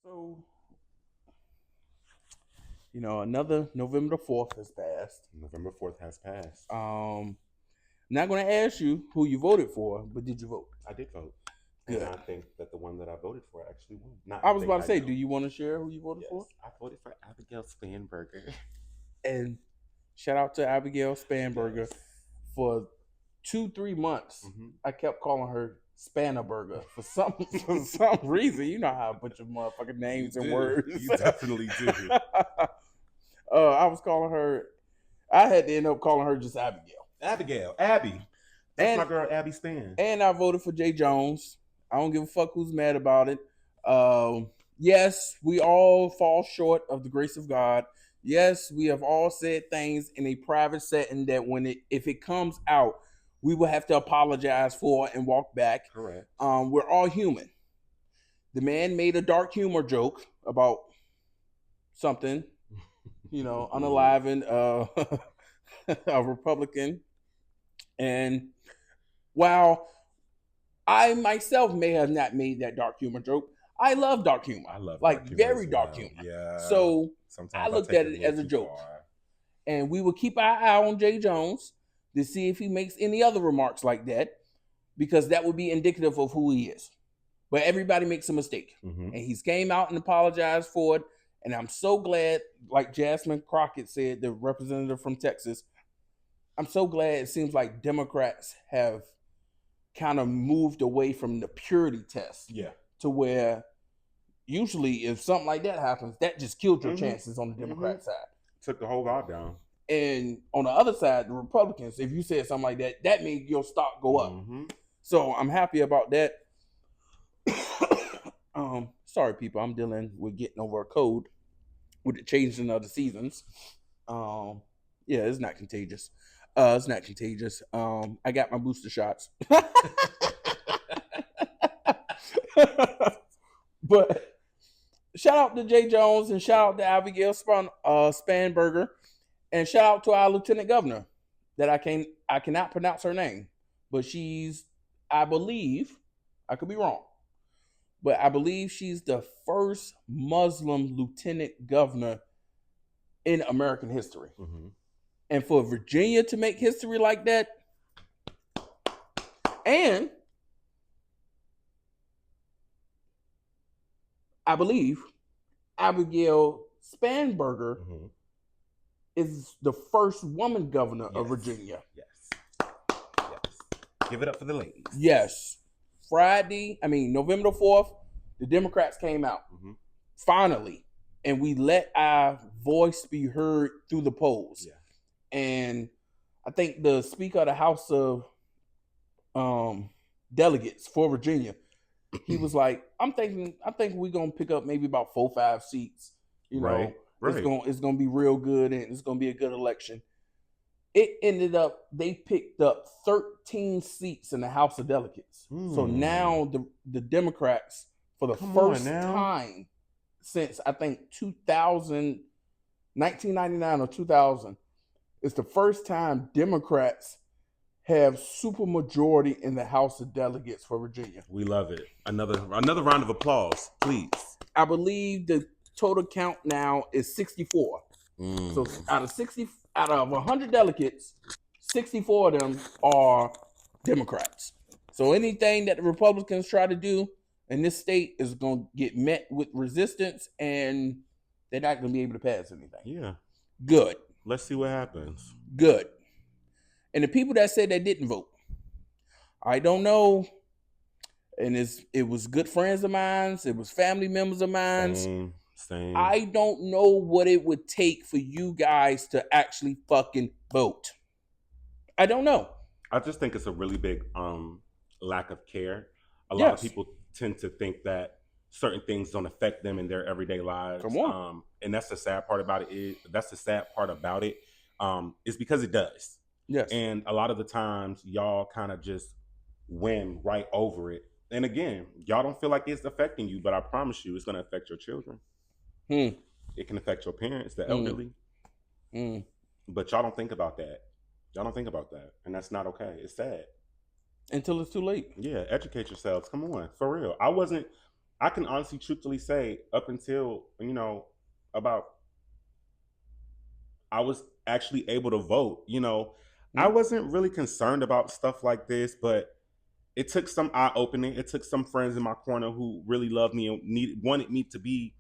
So, another November 4th has passed. November 4th has passed. Not going to ask you who you voted for, but did you vote? I did vote. Good. And I think that the one that I voted for actually won. I was about to say, do you want to share who you voted for? I voted for Abigail Spanberger. And shout out to Abigail Spanberger. Yes. For 2-3 months. I kept calling her Spannerburger for some reason. You know how a bunch of motherfucking names and words. You definitely do. I was calling her. I had to end up calling her just Abigail. Abby. That's my girl, Abby Span. And I voted for Jay Jones. I don't give a fuck who's mad about it. Yes, we all fall short of the grace of God. Yes, we have all said things in a private setting that if it comes out, we will have to apologize for and walk back. Correct. We're all human. The man made a dark humor joke about something, unaliving a Republican. And while I myself may have not made that dark humor joke, I love dark humor. I love dark humor. Yeah. So sometimes I looked at it as a joke. And we will keep our eye on Jay Jones to see if he makes any other remarks like that, because that would be indicative of who he is. But everybody makes a mistake. And he's came out and apologized for it. And I'm so glad, like Jasmine Crockett said, the representative from Texas, I'm so glad it seems like Democrats have kind of moved away from the purity test. Yeah. To where usually if something like that happens, that just killed your chances on the Democrat side. Took the whole vibe down. And on the other side, the Republicans, if you said something like that, that made your stock go up. So I'm happy about that. Sorry, people, I'm dealing with getting over a cold with the changing of the seasons. Yeah, it's not contagious. It's not contagious. I got my booster shots. But shout out to Jay Jones and shout out to Abigail Spanberger, and shout out to our lieutenant governor that I cannot pronounce her name, but I believe, I could be wrong, but I believe she's the first Muslim lieutenant governor in American history. And for Virginia to make history like that, and I believe Abigail Spanberger is the first woman governor of Virginia. Yes. Give it up for the ladies. Yes. November 4th, the Democrats came out. Finally. And we let our voice be heard through the polls. Yeah. And I think the Speaker of the House of Delegates for Virginia, he was like, I think we're gonna pick up maybe about 4-5 seats. Right. It's gonna be real good, and it's gonna be a good election. It ended up they picked up 13 seats in the House of Delegates. So now the Democrats, for the first time since I think 1999 or 2000, it's the first time Democrats have super majority in the House of Delegates for Virginia. We love it. Another round of applause, please. I believe the total count now is 64. So out of 100 delegates, 64 of them are Democrats. So anything that the Republicans try to do in this state is going to get met with resistance, and they're not going to be able to pass anything. Yeah. Good. Let's see what happens. Good. And the people that said they didn't vote, I don't know. And it was good friends of mine. It was family members of mine. Same. I don't know what it would take for you guys to actually fucking vote. I don't know. I just think it's a really big lack of care. A lot of people tend to think that certain things don't affect them in their everyday lives. Come on. And that's the sad part about it. Is because it does. Yes. And a lot of the times y'all kind of just whim right over it. And again, y'all don't feel like it's affecting you, but I promise you it's going to affect your children. It can affect your parents, the elderly. But y'all don't think about that. And that's not okay. It's sad. Until it's too late. Yeah, educate yourselves. Come on. For real. I wasn't I can honestly, truthfully say, up until about I was actually able to vote. I wasn't really concerned about stuff like this, but it took some eye opening. It took some friends in my corner who really loved me and wanted me to be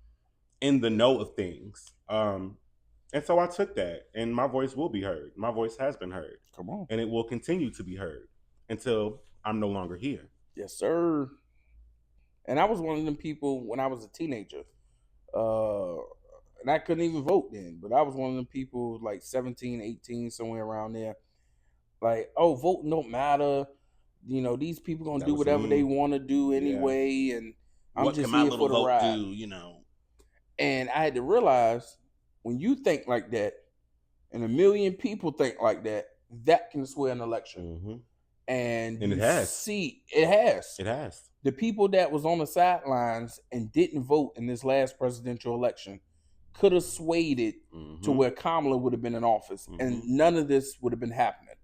in the know of things. And so I took that, and my voice will be heard. My voice has been heard. Come on. And it will continue to be heard until I'm no longer here. Yes, sir. And I was one of them people when I was a teenager. And I couldn't even vote then, but I was one of them people like 17, 18, somewhere around there. Like, oh, voting don't matter. These people gonna do whatever they want to do anyway, and I'm what just can my here little for the vote ride. do? And I had to realize when you think like that, and a million people think like that, that can sway an election. Mm-hmm. And it has. See, it has. It has. The people that was on the sidelines and didn't vote in this last presidential election could have swayed it to where Kamala would have been in office, and none of this would have been happening.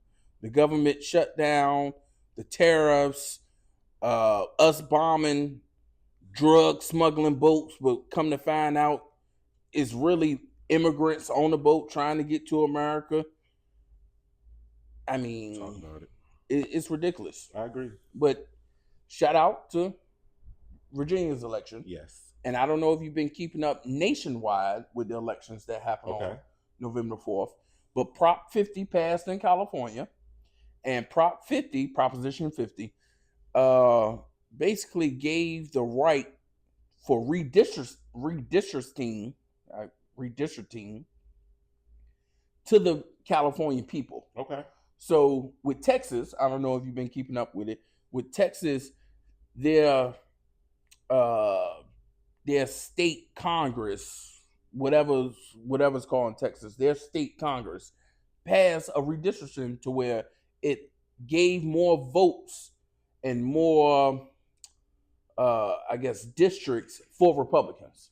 The government shut down, the tariffs, us bombing, drug smuggling boats, but come to find out it's really immigrants on the boat trying to get to America. I mean, talk about it. It's ridiculous. I agree. But shout out to Virginia's election. Yes. And I don't know if you've been keeping up nationwide with the elections that happened on November 4th, but Prop 50 passed in California, and Proposition 50, basically gave the right for redistricting to the California people. Okay. So with Texas, I don't know if you've been keeping up with it. With Texas, their state Congress, whatever's called in Texas, their state Congress passed a redistricting to where it gave more votes and more, districts for Republicans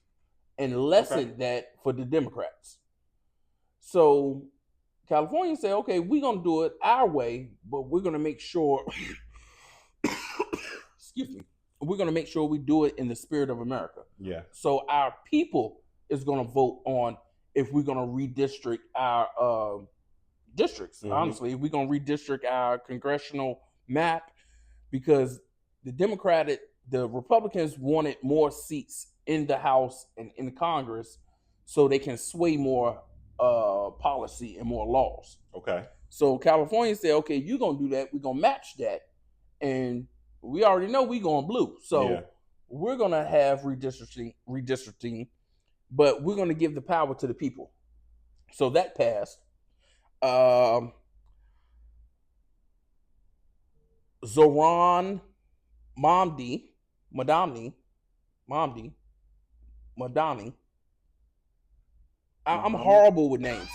and lessened that for the Democrats. So California said, okay, we're going to do it our way, but we're going to make sure, excuse me, we're going to make sure we do it in the spirit of America. Yeah. So our people is going to vote on if we're going to redistrict our districts. Honestly, if we're going to redistrict our congressional map, because the Republicans wanted more seats in the House and in the Congress so they can sway more policy and more laws. Okay. So California said, okay, you're going to do that. We're going to match that. And we already know we're going blue. So we're going to have redistricting, but we're going to give the power to the people. So that passed. Zohran Mamdani. I'm horrible with names.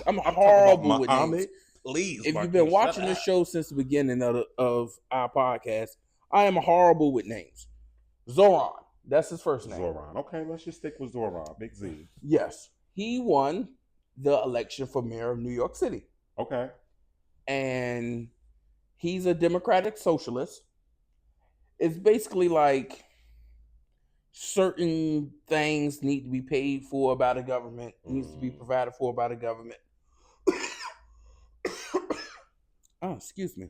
Please, if you've been watching this show since the beginning of our podcast, I am horrible with names. Zohran, that's his first name. Zohran. Okay, let's just stick with Zohran. Big Z. Yes. He won the election for mayor of New York City. Okay. And he's a democratic socialist. It's basically like certain things need to be paid for by the government, needs to be provided for by the government. Oh, excuse me.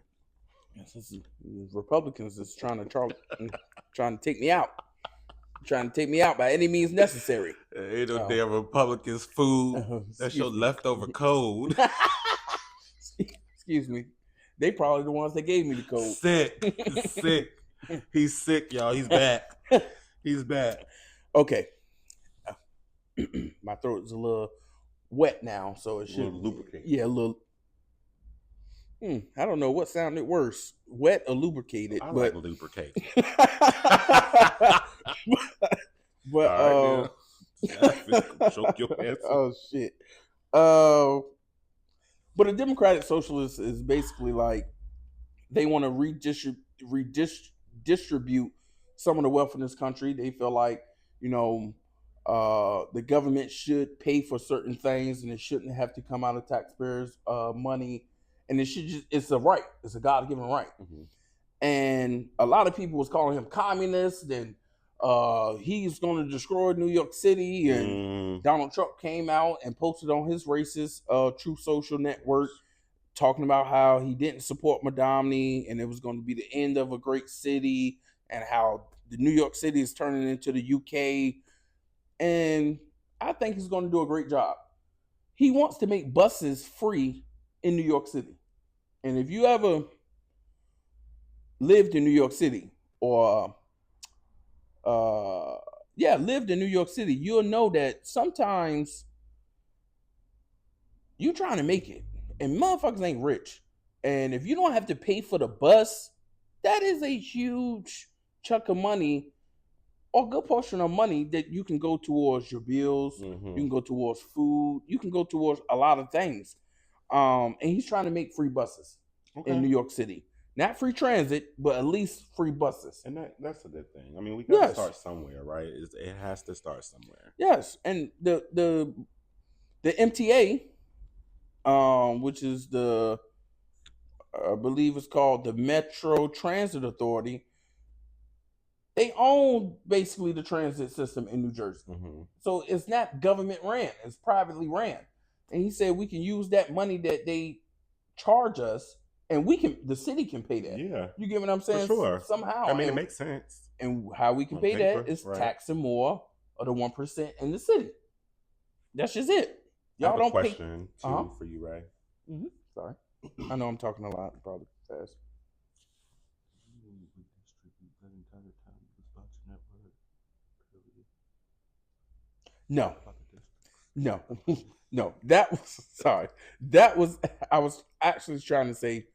Republicans is trying to take me out. Trying to take me out by any means necessary. Ain't no damn Republicans food. That's your leftover code. Excuse me. They probably the ones that gave me the code. Sick. He's sick, y'all. He's back. He's back. Okay. My throat is a little wet now, so it should lubricate. Yeah, a little. I don't know what sounded worse, wet or lubricated. I like lubricate. But choke your pants. Oh shit. But a democratic socialist is basically like they want to redistribute some of the wealth in this country. They feel like, the government should pay for certain things and it shouldn't have to come out of taxpayers' money. And it's a right. It's a God-given right. And a lot of people was calling him communist and He's going to destroy New York City, and Donald Trump came out and posted on his racist True Social network talking about how he didn't support Madamni and it was going to be the end of a great city, and how the New York City is turning into the UK. And I think he's going to do a great job. He wants to make buses free in New York City. And if you ever lived in New York City or lived in New York City, you'll know that sometimes you're trying to make it and motherfuckers ain't rich. And if you don't have to pay for the bus, that is a huge chunk of money or good portion of money that you can go towards your bills. Mm-hmm. You can go towards food. You can go towards a lot of things. And he's trying to make free buses in New York City. Not free transit, but at least free buses. And that's a good thing. I mean, we got to start somewhere, right? It has to start somewhere. Yes. And the MTA, which is I believe it's called the Metro Transit Authority, they own basically the transit system in New Jersey. Mm-hmm. So it's not government ran, it's privately ran. And he said we can use that money that they charge us, and the city can pay that. Yeah. You get what I'm saying? For sure. Somehow. I mean, it makes sense. And how we can pay that is taxing more of the 1% in the city. That's just it. Y'all don't pay. Question for you, Ray. Mm-hmm. Sorry. I know I'm talking a lot, probably fast. No. No. That was sorry. That was I was actually trying to say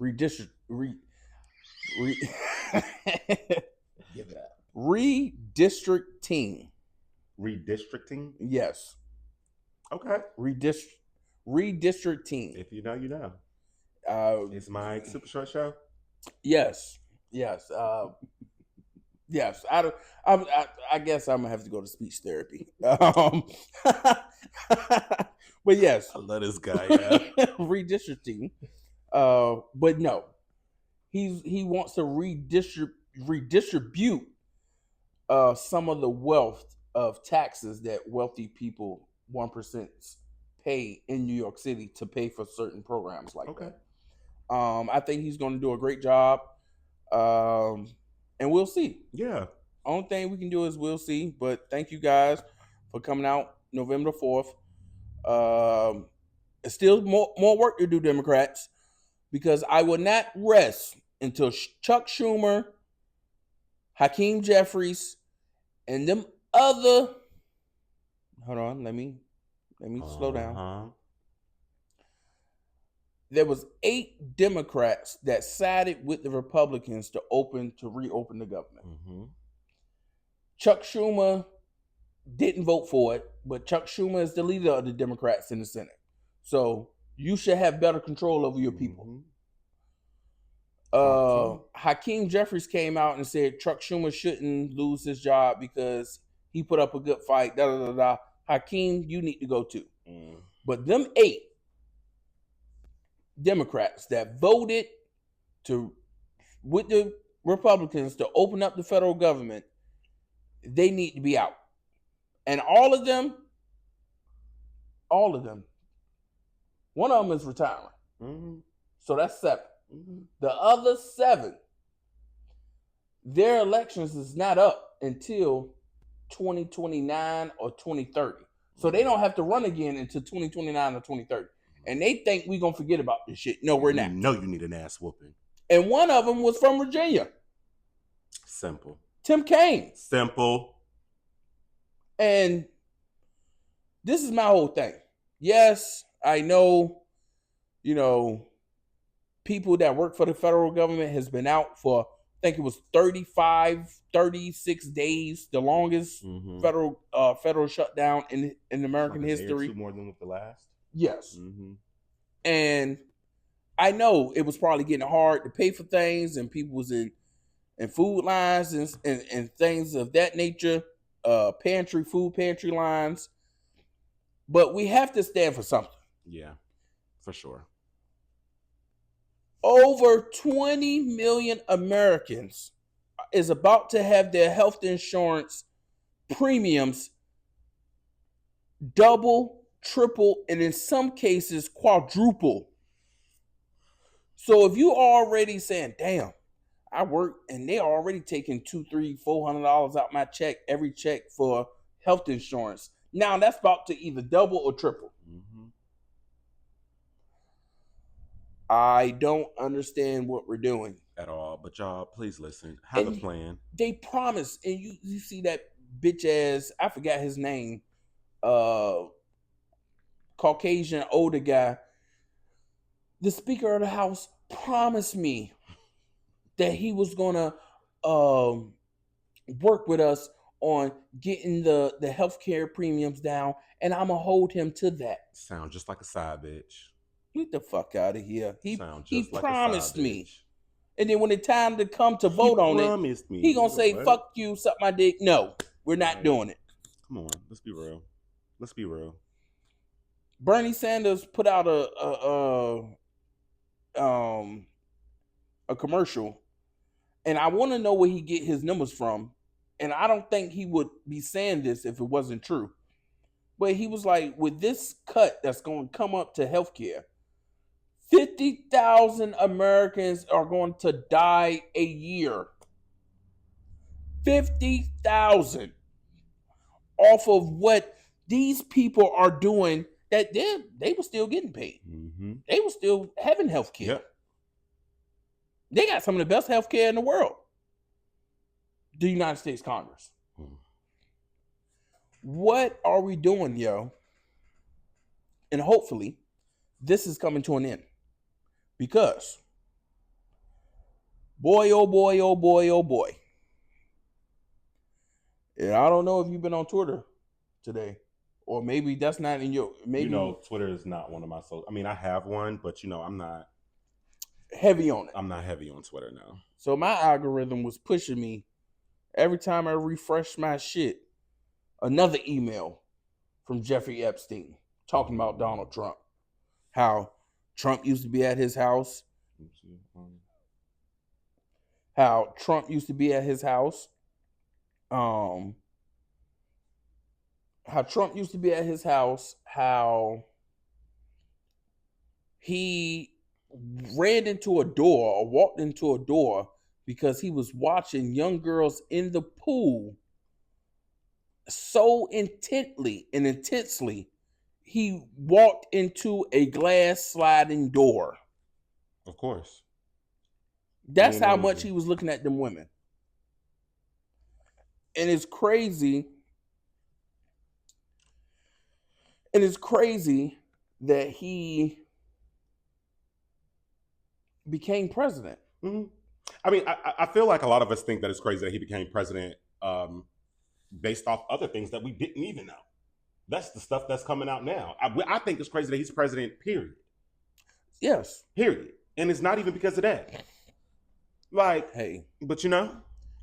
redistricting. Redistricting? Yes. Okay. Redistricting. If you know, you know. It's my super short show. Yes. Yes. Yes. I guess I'm gonna have to go to speech therapy. But yes, I love this guy. Yeah. Redistricting. But no, he wants to redistribute some of the wealth of taxes that wealthy people 1% pay in New York City to pay for certain programs like that. I think he's going to do a great job, and we'll see. Yeah. Only thing we can do is we'll see. But thank you guys for coming out November 4th. It's still more work to do, Democrats, because I will not rest until Chuck Schumer, Hakeem Jeffries, and them other. Hold on, let me slow down. There was 8 Democrats that sided with the Republicans to reopen the government. Mm-hmm. Chuck Schumer didn't vote for it, but Chuck Schumer is the leader of the Democrats in the Senate. So you should have better control over your people. Mm-hmm. Hakeem Jeffries came out and said Chuck Schumer shouldn't lose his job because he put up a good fight. Hakeem, you need to go too. Mm. But them 8 Democrats that voted with the Republicans to open up the federal government, they need to be out. And all of them, one of them is retiring. Mm-hmm. So that's 7. Mm-hmm. The other 7, their elections is not up until 2029 or 2030. So they don't have to run again until 2029 or 2030. And they think we're going to forget about this shit. No, we're not. No, you need an ass whooping. And one of them was from Virginia. Simple. Tim Kaine. Simple. And this is my whole thing. Yes, I know, people that work for the federal government has been out for, I think it was 36 days, the longest federal shutdown in American history. 2 more than with the last? Yes. Mm-hmm. And I know it was probably getting hard to pay for things, and people was in food lines and things of that nature, food pantry lines. But we have to stand for something. Yeah, for sure. Over 20 million Americans is about to have their health insurance premiums double, triple, and in some cases quadruple. So if you already saying, damn, I work and they're already taking $200, $300, $400 out my check, every check for health insurance. Now that's about to either double or triple. Mm-hmm. I don't understand what we're doing at all. But y'all, please listen. Have a plan. They promise, and you see that bitch ass, I forgot his name, Caucasian older guy. The Speaker of the House promised me that he was gonna work with us on getting the healthcare premiums down, and I'm gonna hold him to that. Sound just like a side bitch. Get the fuck out of here. He promised me. And then when it's time to come to vote on it, he gonna say, fuck you, suck my dick. No, we're not doing it. Come on, let's be real. Let's be real. Bernie Sanders put out a commercial, and I want to know where he get his numbers from. And I don't think he would be saying this if it wasn't true. But he was like, with this cut that's going to come up to healthcare, 50,000 Americans are going to die a year. 50,000 off of what these people are doing, that they were still getting paid. Mm-hmm. They were still having health care. Yep. They got some of the best health care in the world. The United States Congress. What are we doing, yo? And hopefully, this is coming to an end. Because, boy, oh boy, oh boy, oh boy. And I don't know if you've been on Twitter today. Or maybe that's not in your... Maybe, Twitter is not one of my... I have one, but, I'm not... heavy on it. I'm not heavy on Twitter now. So my algorithm was pushing me every time I refresh my shit. Another email from Jeffrey Epstein talking about Donald Trump. How Trump used to be at his house. How Trump used to be at his house. How Trump used to be at his house. How he ran into a door or walked into a door because he was watching young girls in the pool so intently and intensely, he walked into a glass sliding door. Of course. That's how much he was looking at them women. And it's crazy. And it's crazy that he became president. Mm-hmm. I feel like a lot of us think that it's crazy that he became president based off other things that we didn't even know. That's the stuff that's coming out now. I think it's crazy that he's president, period. Yes. Period. And it's not even because of that. Like, hey. But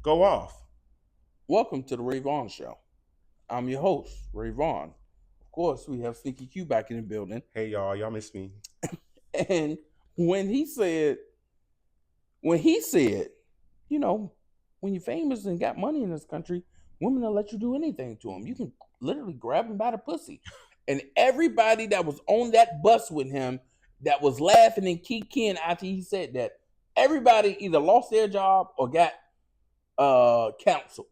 go off. Welcome to the Ray Vaughan Show. I'm your host, Ray Vaughan. Of course, we have SneakyQ back in the building. Hey, y'all miss me. And when he said, when you're famous and got money in this country, women will let you do anything to them. You can literally grab him by the pussy. And everybody that was on that bus with him that was laughing and kikiing after he said that, everybody either lost their job or got canceled.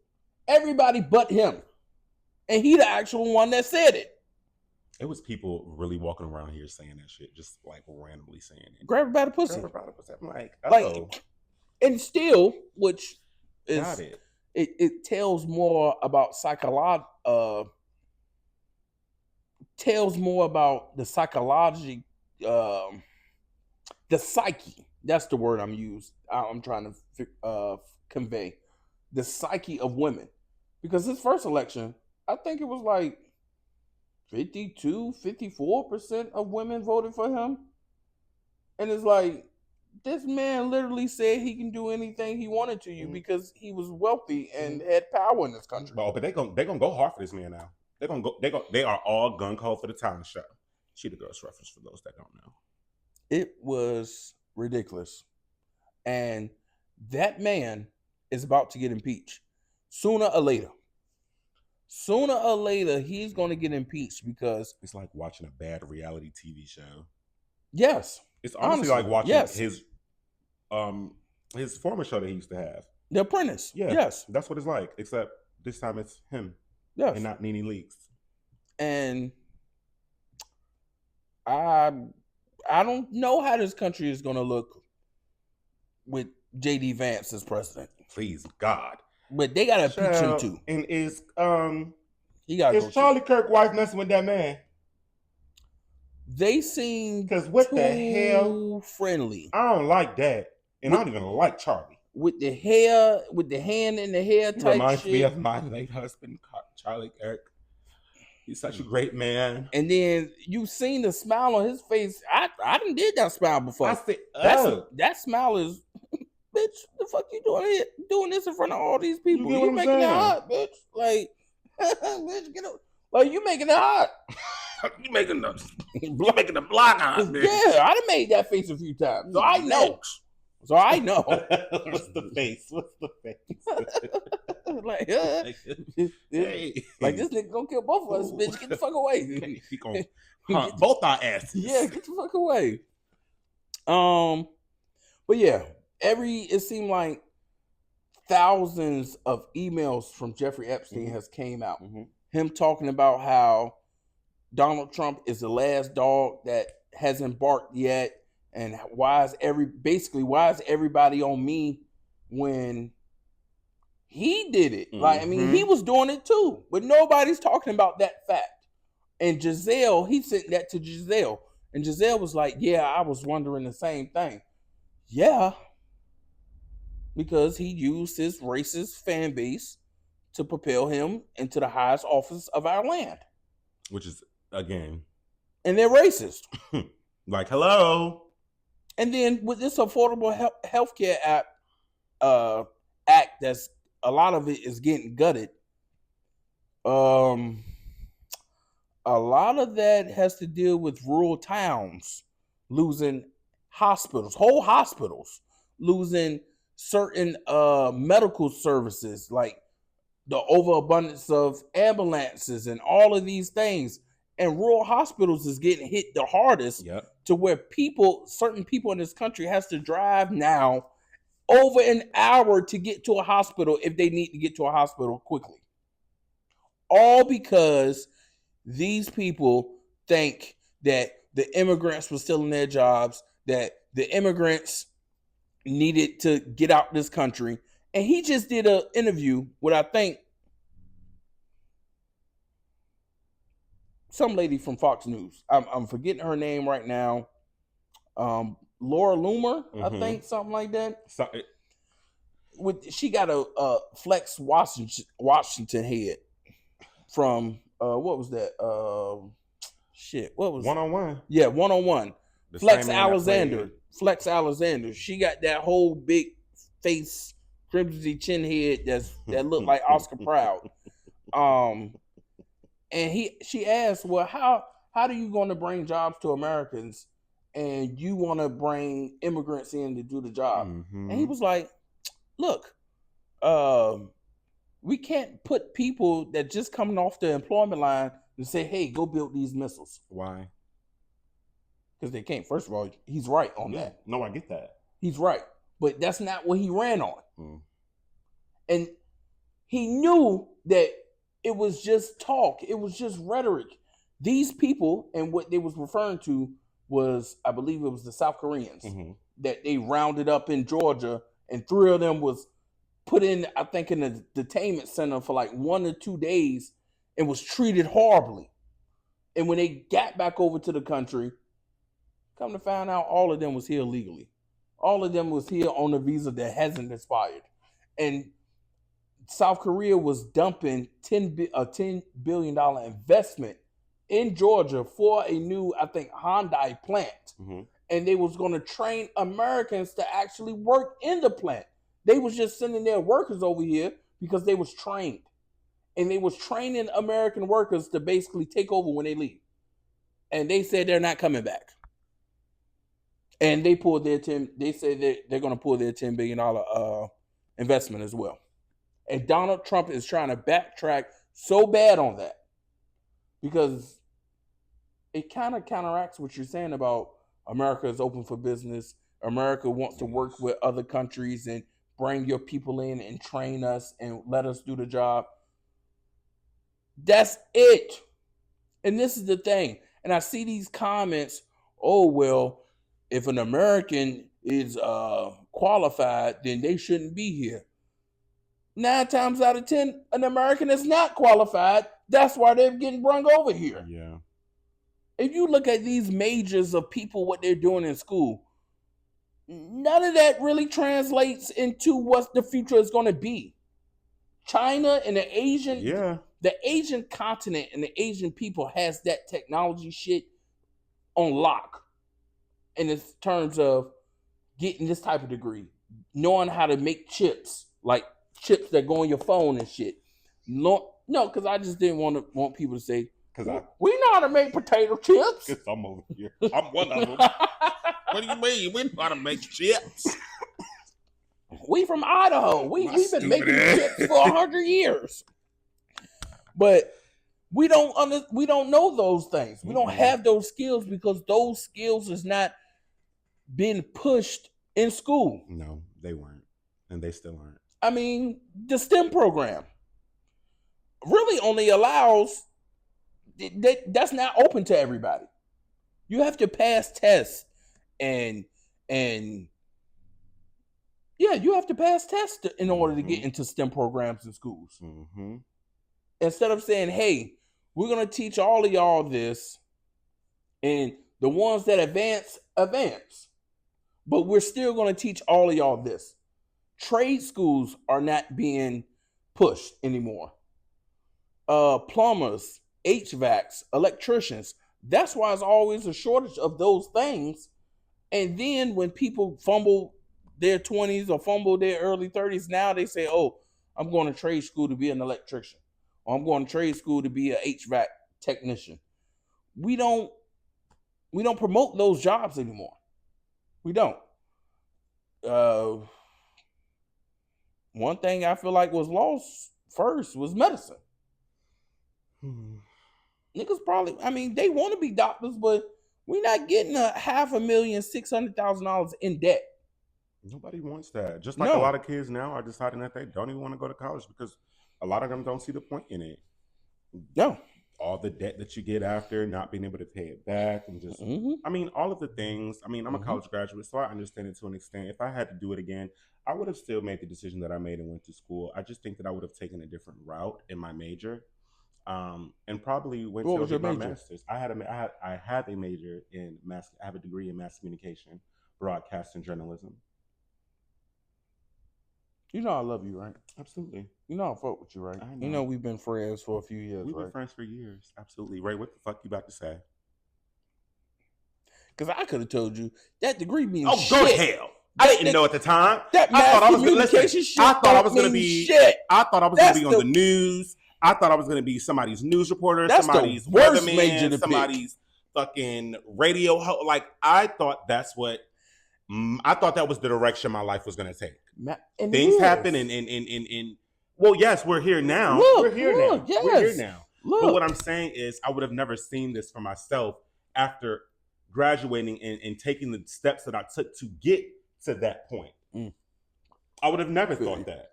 Everybody but him. And he the actual one that said it. It was people really walking around here saying that shit, just like randomly saying it. Grab her by the pussy. I'm like, and still, which is... Got it. It tells more about tells more about the psychology, the psyche. That's the word I'm trying to convey. The psyche of women. Because his first election, I think it was like 54% of women voted for him. And it's like, this man literally said he can do anything he wanted to you because he was wealthy and had power in this country. Oh, but they're gonna go hard for this man now. They are all gung ho for the talent show. She the Girls reference for those that don't know. It was ridiculous. And that man is about to get impeached. Sooner or later. Sooner or later, he's going to get impeached because it's like watching a bad reality TV show. Yes. It's honestly like watching his former show that he used to have. The Apprentice. Yeah. Yes. That's what it's like. Except this time it's him. Yes. And not Nene Leakes. And I don't know how this country is going to look with J.D. Vance as president. Please, God. But they got to impeach him too. And is Charlie Kirk's wife messing with that man? They seem because what the hell friendly. I don't like that, and I don't even like Charlie with the hair, with the hand in the hair type. Reminds shit. Me of my late husband, Charlie Kirk. He's such a great man. And then you've seen the smile on his face. I done did that smile before. I said, oh. That smile is, bitch. The fuck you doing here? Doing this in front of all these people? You making it hot, bitch. Like, bitch, get up. Like you making it hot. You making the block hot, bitch. Yeah, I done made that face a few times, so I know. What's the face? Like, like this nigga gonna kill both of us, bitch. Get the fuck away. He gonna hunt both our asses. Yeah, get the fuck away. But yeah, it seemed like thousands of emails from Jeffrey Epstein has came out. Mm-hmm. Him talking about how Donald Trump is the last dog that hasn't barked yet, and why is everybody on me when he did it? Mm-hmm. Like, I mean, he was doing it too, but nobody's talking about that fact. And Giselle, he sent that to Giselle, and Giselle was like, "Yeah, I was wondering the same thing." Yeah, because he used his racist fan base to propel him into the highest office of our land. Which is, again... And they're racist. Like, hello? And then with this affordable healthcare act, that's a lot of it is getting gutted. A lot of that has to deal with rural towns losing hospitals, whole hospitals, losing certain medical services, like the overabundance of ambulances and all of these things. And rural hospitals is getting hit the hardest. Yep. To where certain people in this country has to drive now over an hour to get to a hospital if they need to get to a hospital quickly. All because these people think that the immigrants were stealing their jobs, that the immigrants needed to get out this country. And he just did an interview with, I think, some lady from Fox News. I'm forgetting her name right now. Laura Loomer, I think, something like that. She got a Flex Washington head from what was that? What was 101? Yeah, 101. Flex Alexander. She got that whole big face, crimson chin head that looked like Oscar Proud. And she asked, well, how do you going to bring jobs to Americans and you want to bring immigrants in to do the job? Mm-hmm. And he was like, look, we can't put people that just coming off the employment line and say, hey, go build these missiles. Why? Because they can't. First of all, he's right on that. No, I get that. He's right. But that's not what he ran on. Mm. And he knew that it was just talk. It was just rhetoric. These people, and what they was referring to was, I believe it was the South Koreans that they rounded up in Georgia, and 3 of them was put in, I think, in a detainment center for like 1 or 2 days and was treated horribly. And when they got back over to the country, come to find out all of them was here illegally. All of them was here on a visa that hasn't expired. And South Korea was dumping a $10 billion investment in Georgia for a new, I think, Hyundai plant. Mm-hmm. And they was going to train Americans to actually work in the plant. They was just sending their workers over here because they was trained. And they was training American workers to basically take over when they leave. And they said they're not coming back. And they pulled they said they're going to pull their $10 billion investment as well. And Donald Trump is trying to backtrack so bad on that because it kind of counteracts what you're saying about America is open for business. America wants to work with other countries and bring your people in and train us and let us do the job. That's it. And this is the thing. And I see these comments, oh, well, if an American is qualified, then they shouldn't be here. 9 times out of 10, an American is not qualified. That's why they're getting brung over here. Yeah. If you look at these majors of people, what they're doing in school, none of that really translates into what the future is going to be. China and the Asian continent and the Asian people has that technology shit on lock in terms of getting this type of degree, knowing how to make chips, like chips that go on your phone and shit. No, because I just didn't want people to say, we know how to make potato chips. Because I'm over here. I'm one of them. What do you mean? We know how to make chips. We from Idaho. We've been making chips for 100 years. But we don't know those things. We don't have those skills because those skills is not being pushed in school. No, they weren't. And they still aren't. I mean, the STEM program really only allows, that's not open to everybody. You have to pass tests and you have to pass tests in order to get into STEM programs in schools. Mm-hmm. Instead of saying, hey, we're going to teach all of y'all this, and the ones that advance, but we're still going to teach all of y'all this. Trade schools are not being pushed anymore. Plumbers, HVACs, electricians. That's why it's always a shortage of those things. And then when people fumble their 20s or fumble their early 30s, now they say, oh, I'm going to trade school to be an electrician. Or I'm going to trade school to be an HVAC technician. We don't promote those jobs anymore. We don't. One thing I feel like was lost first was medicine. Niggas probably, they want to be doctors, but we're not getting $500,000, $600,000 in debt. Nobody wants that. Just like a lot of kids now are deciding that they don't even want to go to college because a lot of them don't see the point in it. No. All the debt that you get after, not being able to pay it back, and just, all of the things. I'm a college graduate, so I understand it to an extent. If I had to do it again, I would have still made the decision that I made and went to school. I just think that I would have taken a different route in my major, and probably went to get my master's. I had a major in mass. I have a degree in mass communication, broadcast, and journalism. You know I love you, right? Absolutely. You know I fuck with you, right? I know. You know we've been friends for a few years, We've right? been friends for years. Absolutely. Ray, what the fuck you about to say? Because I could have told you that degree means shit. Oh, go to hell. I didn't know at the time. That mass communication shit. I thought I was going to be shit. I thought I was going to be on the news. I thought I was going to be somebody's news reporter, somebody's weatherman, somebody's fucking radio host. Like, I thought that was the direction my life was going to take. Things happen and well, yes, we're here now. We're here now. Look. But what I'm saying is I would have never seen this for myself after graduating and taking the steps that I took to get to that point. I would have never thought that.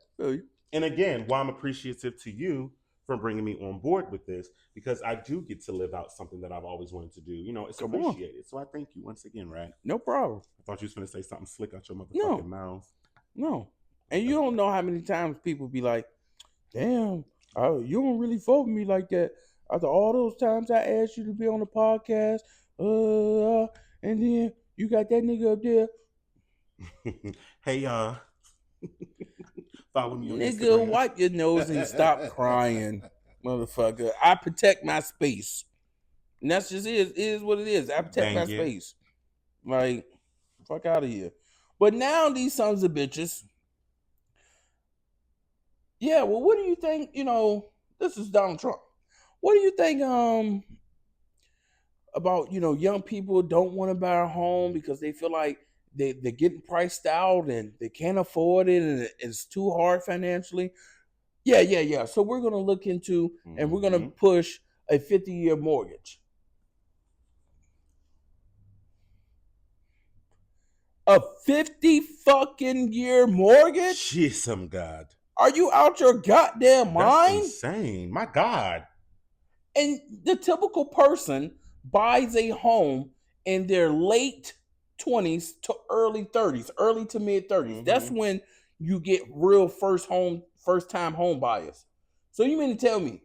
And again, why I'm appreciative to you for bringing me on board with this, because I do get to live out something that I've always wanted to do. You know, it's appreciated. So I thank you once again, right? No problem. I thought you was going to say something slick out your motherfucking mouth. No. And you don't know how many times people be like, damn, you don't really fuck with me like that. After all those times I asked you to be on the podcast, and then you got that nigga up there. Hey, follow me on Nigga, Instagram. wipe your nose and stop crying, motherfucker. I protect my space. And that's just is what it is. I protect my space. Like, fuck out of here. But now these sons of bitches. Yeah, well, what do you think? You know, this is Donald Trump. What do you think about, young people don't want to buy a home because they feel like they're getting priced out and they can't afford it and it's too hard financially. Yeah. So we're going to look into and we're going to push a 50-year mortgage. A 50 fucking year mortgage? Jeez, God. Are you out your goddamn mind? That's insane. My God. And the typical person buys a home in their late 20s to early 30s, early to mid 30s. That's when you get real first time home buyers. So you mean to tell me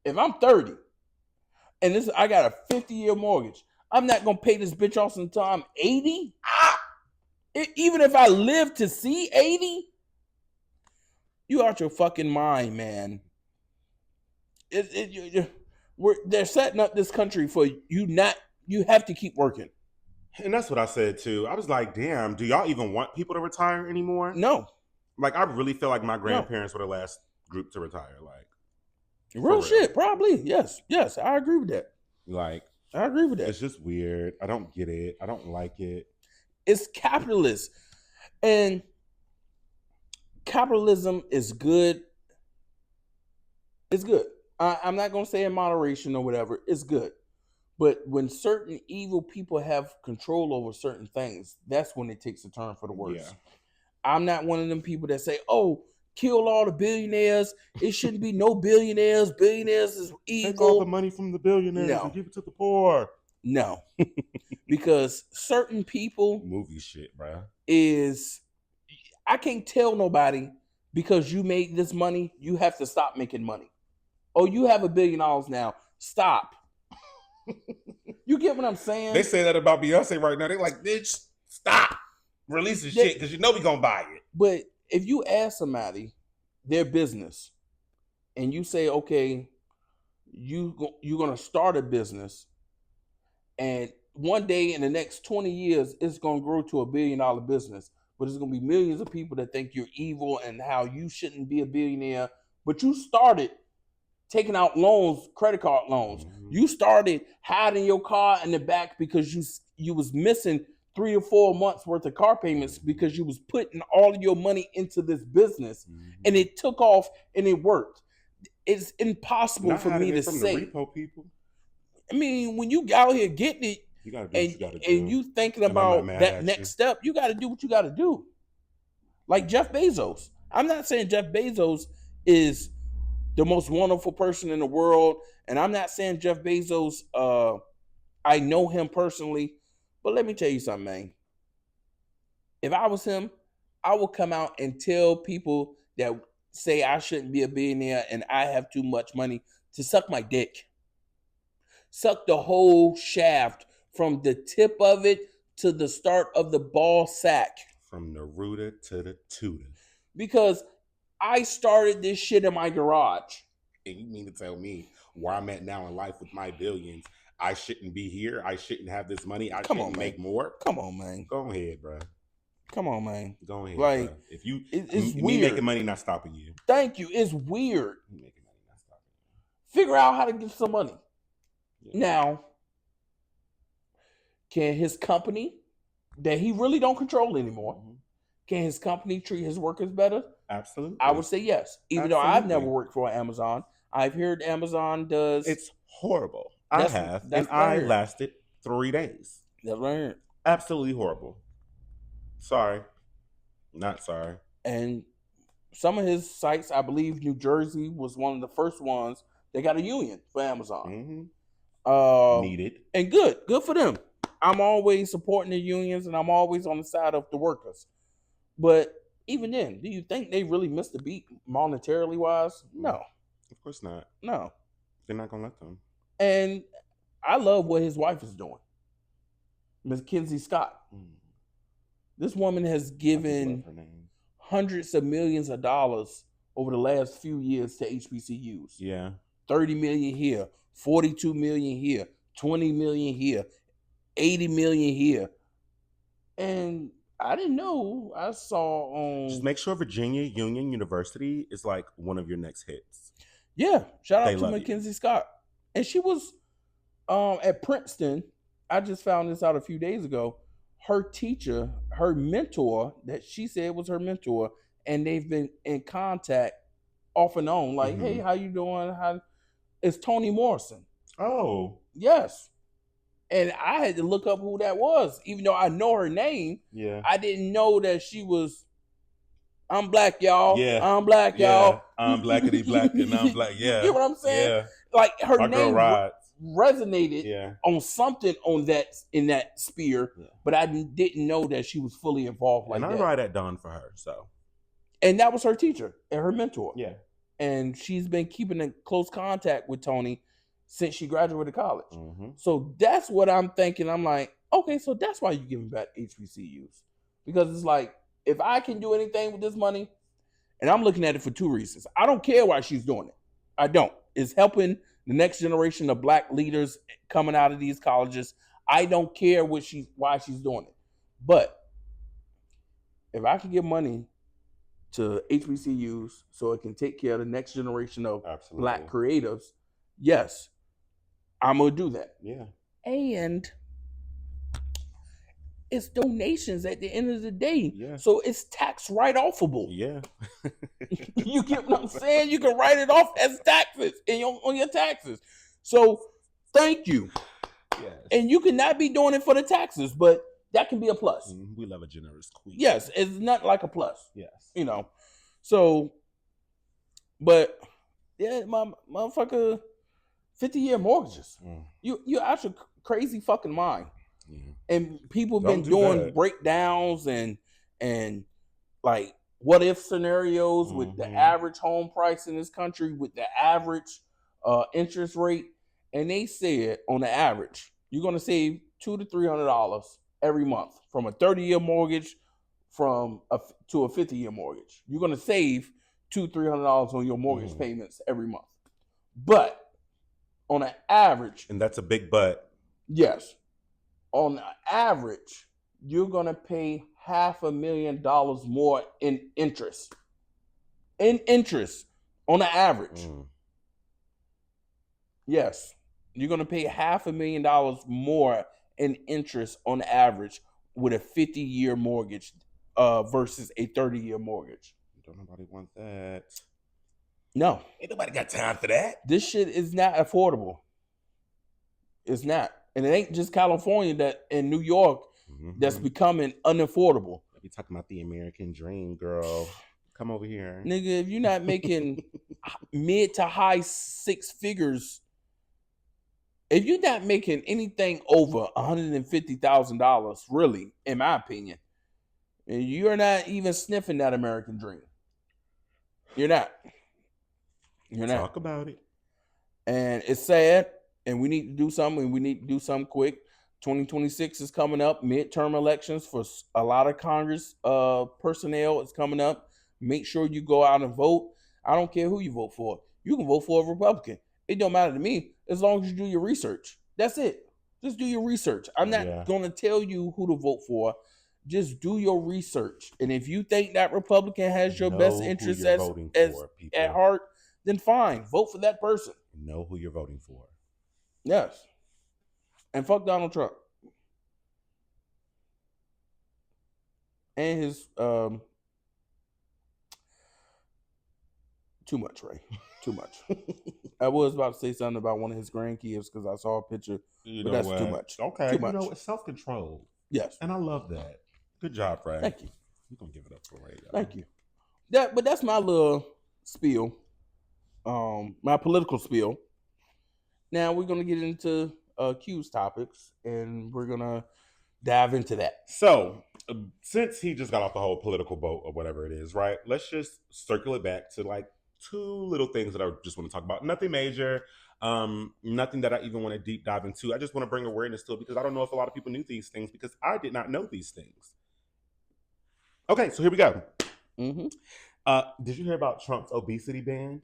if I'm 30 and I got a 50-year mortgage, I'm not gonna pay this bitch off until I'm 80? Even if I live to see 80? You out your fucking mind, man. They're setting up this country for you not. You have to keep working. And that's what I said too. I was like, damn, do y'all even want people to retire anymore? No. Like, I really feel like my grandparents were the last group to retire. Like, real shit, probably. Yes, I agree with that. Like, I agree with that. It's just weird. I don't get it. I don't like it. It's capitalist. And capitalism is good. It's good. I'm not going to say in moderation or whatever. It's good. But when certain evil people have control over certain things, that's when it takes a turn for the worse. Yeah. I'm not one of them people that say, oh, kill all the billionaires. It shouldn't be no billionaires. Billionaires is evil. Take all the money from the billionaires and give it to the poor. No. Because certain people... Movie shit, bro. I can't tell nobody because you made this money, you have to stop making money. Oh, you have $1 billion now. Stop. You get what I'm saying? They say that about Beyonce right now. They're like, bitch, stop releasing shit because you know we gonna buy it. But if you ask somebody their business and you say, okay, you're gonna start a business and one day in the next 20 years it's gonna grow to $1 billion business, but there's gonna be millions of people that think you're evil and how you shouldn't be a billionaire, but you started taking out loans, credit card loans. Mm-hmm. You started hiding your car in the back because you was missing 3 or 4 months worth of car payments because you was putting all of your money into this business, and it took off and it worked. It's impossible for me to say. The repo people. I mean, when you out here getting it, you gotta do what you gotta do. And you thinking about that next step, you got to do what you got to do. Like Jeff Bezos. I'm not saying Jeff Bezos is the most wonderful person in the world. And I'm not saying Jeff Bezos, I know him personally. But let me tell you something, man. If I was him, I would come out and tell people that say I shouldn't be a billionaire and I have too much money to suck my dick. Suck the whole shaft from the tip of it to the start of the ball sack. From the rooter to the tutor. Because I started this shit in my garage. And you mean to tell me where I'm at now in life with my billions, I shouldn't be here? I shouldn't have this money? I shouldn't make more? Come on, man. Go ahead, bro. Come on, man. Go ahead. Like, bro. If you, it's me weird. making money not stopping you. Thank you. It's weird. Me making money not stopping you. Figure out how to get some money. Yeah. Now, can his company that he really don't control anymore, can his company treat his workers better? Absolutely. I would say yes. Even though I've never worked for Amazon, I've heard Amazon does. It's horrible. I have. And I lasted 3 days. That's what I heard. Absolutely horrible. Sorry. Not sorry. And some of his sites, I believe New Jersey was one of the first ones that got a union for Amazon. Needed. And good for them. I'm always supporting the unions and I'm always on the side of the workers. But even then, do you think they really missed the beat monetarily wise? No. Of course not. No. They're not going to let them. And I love what his wife is doing. Ms. Kinsey Scott. This woman has given hundreds of millions of dollars over the last few years to HBCUs. Yeah. 30 million here, 42 million here, 20 million here, 80 million here. And I didn't know. I saw on... Just make sure Virginia Union University is like one of your next hits. Yeah. Shout out to Mackenzie Scott. And she was at Princeton. I just found this out a few days ago. Her teacher, her mentor that she said was her mentor, and they've been in contact off and on, like, hey, how you doing? It's Toni Morrison. Oh. Yes. And I had to look up who that was. Even though I know her name, I didn't know that she was, I'm black, y'all. I'm black, y'all. I'm blackity black and I'm black. You get what I'm saying? Yeah. Like her My name resonated on something on that in that sphere, but I didn't know that she was fully involved like that. And I ride at dawn for her, so. And that was her teacher and her mentor. Yeah. And she's been keeping in close contact with Toni since she graduated college. So that's what I'm thinking. I'm like, okay, so that's why you're giving back HBCUs. Because it's like, if I can do anything with this money, and I'm looking at it for two reasons. I don't care why she's doing it. I don't. It's helping the next generation of black leaders coming out of these colleges. I don't care why she's doing it. But if I can give money to HBCUs so it can take care of the next generation of black creatives, yes, I'm going to do that. Yeah. And it's donations at the end of the day. Yeah. So it's tax write-offable. Yeah. You get what I'm saying? You can write it off as taxes on your taxes. So thank you. Yes. And you cannot be doing it for the taxes, but that can be a plus. We love a generous queen. Yes, it's not like a plus. Yes. You know. So, but yeah, my motherfucker, 50-year mortgages. You're out your crazy fucking mind. And people have been doing breakdowns and like what if scenarios with the average home price in this country, with the average interest rate, and they said on the average you're going to save $200 to $300 every month from a 30-year mortgage to a 50-year mortgage. You're going to save $200 to $300 on your mortgage payments every month, but on an average, and that's a big but. Yes. On average, you're going to pay $500,000 more in interest. In interest, on the average. Yes. You're going to pay $500,000 more in interest on average with a 50-year mortgage versus a 30-year mortgage. Don't nobody want that. No. Ain't nobody got time for that. This shit is not affordable. It's not. And it ain't just California that in New York that's becoming unaffordable. You talking about the American dream, girl. Come over here. Nigga, if you're not making mid to high six figures, if you're not making anything over $150,000, really, in my opinion, you're not even sniffing that American dream. You're not. You're not. Talk about it. And it's sad. And we need to do something, and we need to do something quick. 2026 is coming up. Midterm elections for a lot of Congress personnel is coming up. Make sure you go out and vote. I don't care who you vote for. You can vote for a Republican. It don't matter to me as long as you do your research. That's it. Just do your research. I'm not going to tell you who to vote for. Just do your research. And if you think that Republican has your best interest at heart, then fine. Vote for that person. Know who you're voting for. Yes. And fuck Donald Trump. And his too much, Ray. Too much. I was about to say something about one of his grandkids because I saw a picture. But that's too much. Okay. Too much. It's self-control. Yes. And I love that. Good job, Ray. Thank you. We're gonna give it up for Ray. Thank you. But that's my little spiel. My political spiel. Now we're gonna get into Q's topics, and we're gonna dive into that. So, since he just got off the whole political boat or whatever it is, right? Let's just circle it back to like two little things that I just want to talk about. Nothing major, nothing that I even want to deep dive into. I just want to bring awareness to it because I don't know if a lot of people knew these things because I did not know these things. Okay, so here we go. Did you hear about Trump's obesity ban?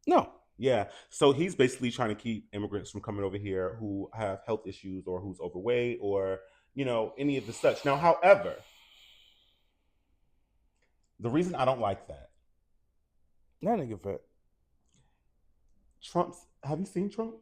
No. Yeah, so he's basically trying to keep immigrants from coming over here who have health issues or who's overweight or, you know, any of the such. Now, however, the reason I don't like that. That nigga fat. Have you seen Trump?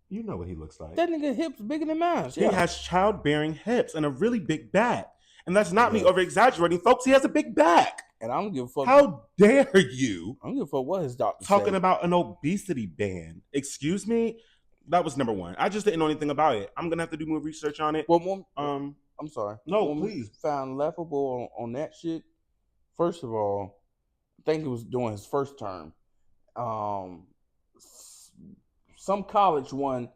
You know what he looks like. That nigga hips bigger than mine. He has childbearing hips and a really big back. And that's not me over exaggerating, folks. He has a big back. And I don't give a fuck. How dare you? I don't give a fuck what his doctor talking about an obesity ban. Excuse me? That was number one. I just didn't know anything about it. I'm gonna have to do more research on it. Well, I'm sorry. No, please. Found laughable on that shit. First of all, I think it was during his first term. Some college won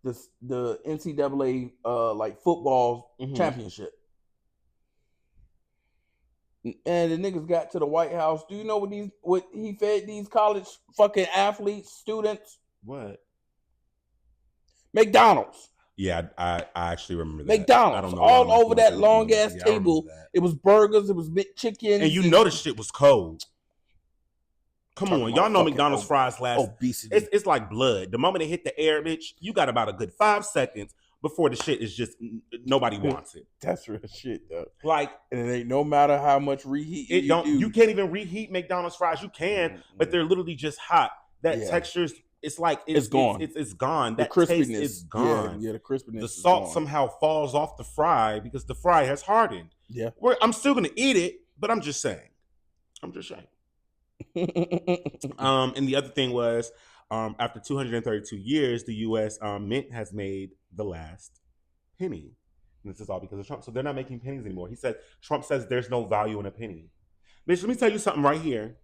the NCAA like football championship. And the niggas got to the White House. Do you know what he fed these college fucking athletes, students? What? McDonald's. Yeah, I actually remember that. McDonald's. I don't know all over that long ass table. It was burgers. It was chicken. And you know the shit was cold. Come on, y'all know McDonald's fries last. Obesity. It's like blood. The moment it hit the air, bitch, you got about a good 5 seconds before the shit is just nobody wants it. That's real shit though. Like, and it ain't no matter how much reheat you can't even reheat McDonald's fries. You can, but they're literally just hot. That texture's it's like it's gone. It's gone. That taste is gone. Yeah, the crispiness. The salt somehow falls off the fry because the fry has hardened. Yeah. I'm still gonna eat it, but I'm just saying. And the other thing was, after 232 years, the U.S. Mint has made the last penny. And this is all because of Trump. So they're not making pennies anymore. Trump says there's no value in a penny. Bitch, let me tell you something right here.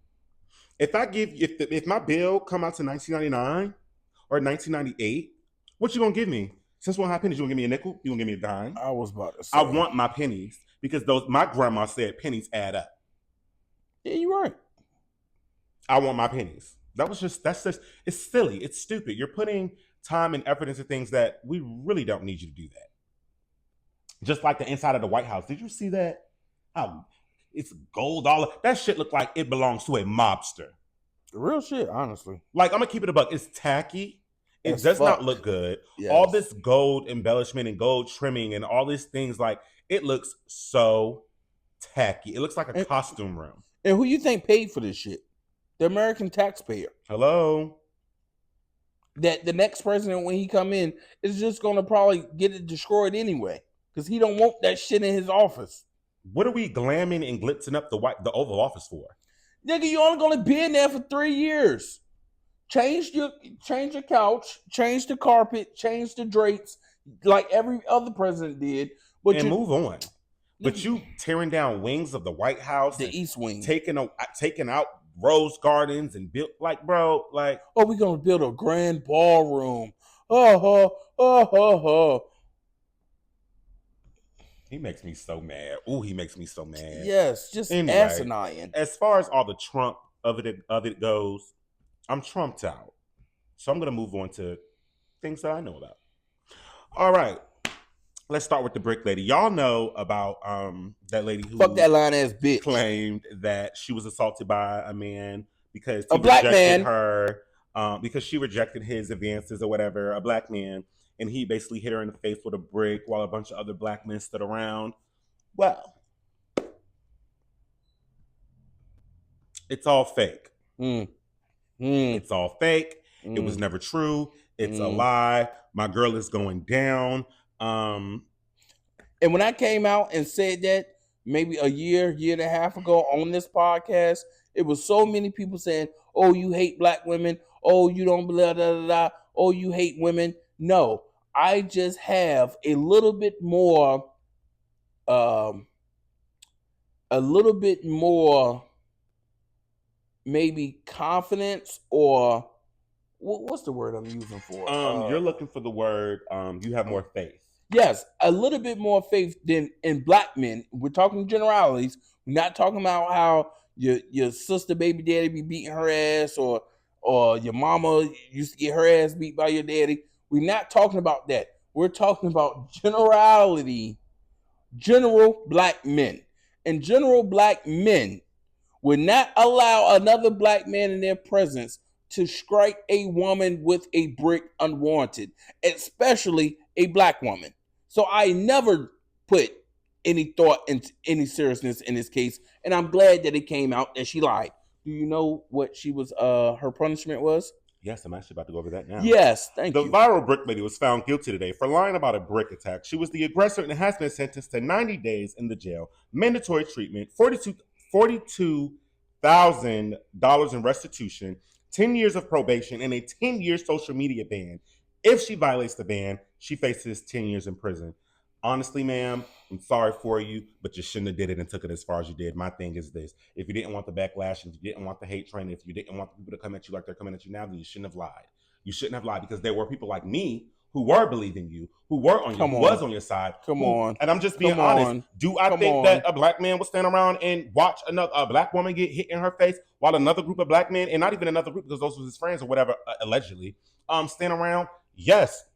If my bill come out to $19.99 or $19.98, what you gonna give me? Since we don't have pennies, you gonna give me a nickel? You gonna give me a dime? I was about to say. I want my pennies because my grandma said pennies add up. Yeah, you're right. I want my pennies. That's just it's silly. It's stupid. You're putting time and effort into things that we really don't need you to do that. Just like the inside of the White House. Did you see that? It's gold all that shit looked like it belongs to a mobster. Real shit, honestly. Like, I'm gonna keep it a buck. It's tacky. It does not look good. Yes. All this gold embellishment and gold trimming and all these things, like, it looks so tacky. It looks like a costume room. And who you think paid for this shit? The American taxpayer. Hello? That the next president, when he come in, is just going to probably get it destroyed anyway. Because he don't want that shit in his office. What are we glamming and glitzing up the Oval Office for? Nigga, you only going to be in there for 3 years. Change your couch, change the carpet, change the drapes, like every other president did. But and move on. But you tearing down wings of the White House, the East Wing, taking out rose gardens and built bro, we're gonna build a grand ballroom. He makes me so mad. Ooh, he makes me so mad. Yes, just anyway, asinine. As far as all the Trump of it goes, I'm trumped out. So I'm gonna move on to things that I know about. All right. Let's start with the brick lady. Y'all know about that lady who fuck that lying ass bitch claimed that she was assaulted by a man because a black man her because she rejected his advances or whatever, a black man, and he basically hit her in the face with a brick while a bunch of other black men stood around. Well, it's all fake. It's all fake. It was never true. It's a lie. My girl is going down. And when I came out and said that maybe a year and a half ago on this podcast, it was so many people saying, "Oh, you hate black women. Oh, you don't blah blah blah. Blah. Oh, you hate women." No, I just have a little bit more, maybe confidence, or what's the word I'm using for? You're looking for the word. You have more faith. Yes, a little bit more faith than in black men. We're talking generalities. We're not talking about how your sister baby daddy be beating her ass, or your mama used to get her ass beat by your daddy. We're not talking about that. We're talking about general black men. And general black men would not allow another black man in their presence to strike a woman with a brick unwarranted, especially a black woman. So I never put any thought into any seriousness in this case, and I'm glad that it came out that she lied. Do you know what she was? Her punishment was? Yes, I'm actually about to go over that now. Yes, thank The you. viral brick lady was found guilty today for lying about a brick attack. She was the aggressor and has been sentenced to 90 days in the jail, mandatory treatment, $42,000 in restitution, 10 years of probation, and a 10-year social media ban. If she violates the ban, she faces 10 years in prison. Honestly, ma'am, I'm sorry for you, but you shouldn't have did it and took it as far as you did. My thing is this: if you didn't want the backlash, if you didn't want the hate train, if you didn't want people to come at you like they're coming at you now, then you shouldn't have lied. You shouldn't have lied, because there were people like me who were believing you, who were on you, who was on your side. And I'm just being honest. Do I think that a black man would stand around and watch a black woman get hit in her face while another group of black men, and not even another group because those were his friends or whatever, allegedly, stand around? Yes.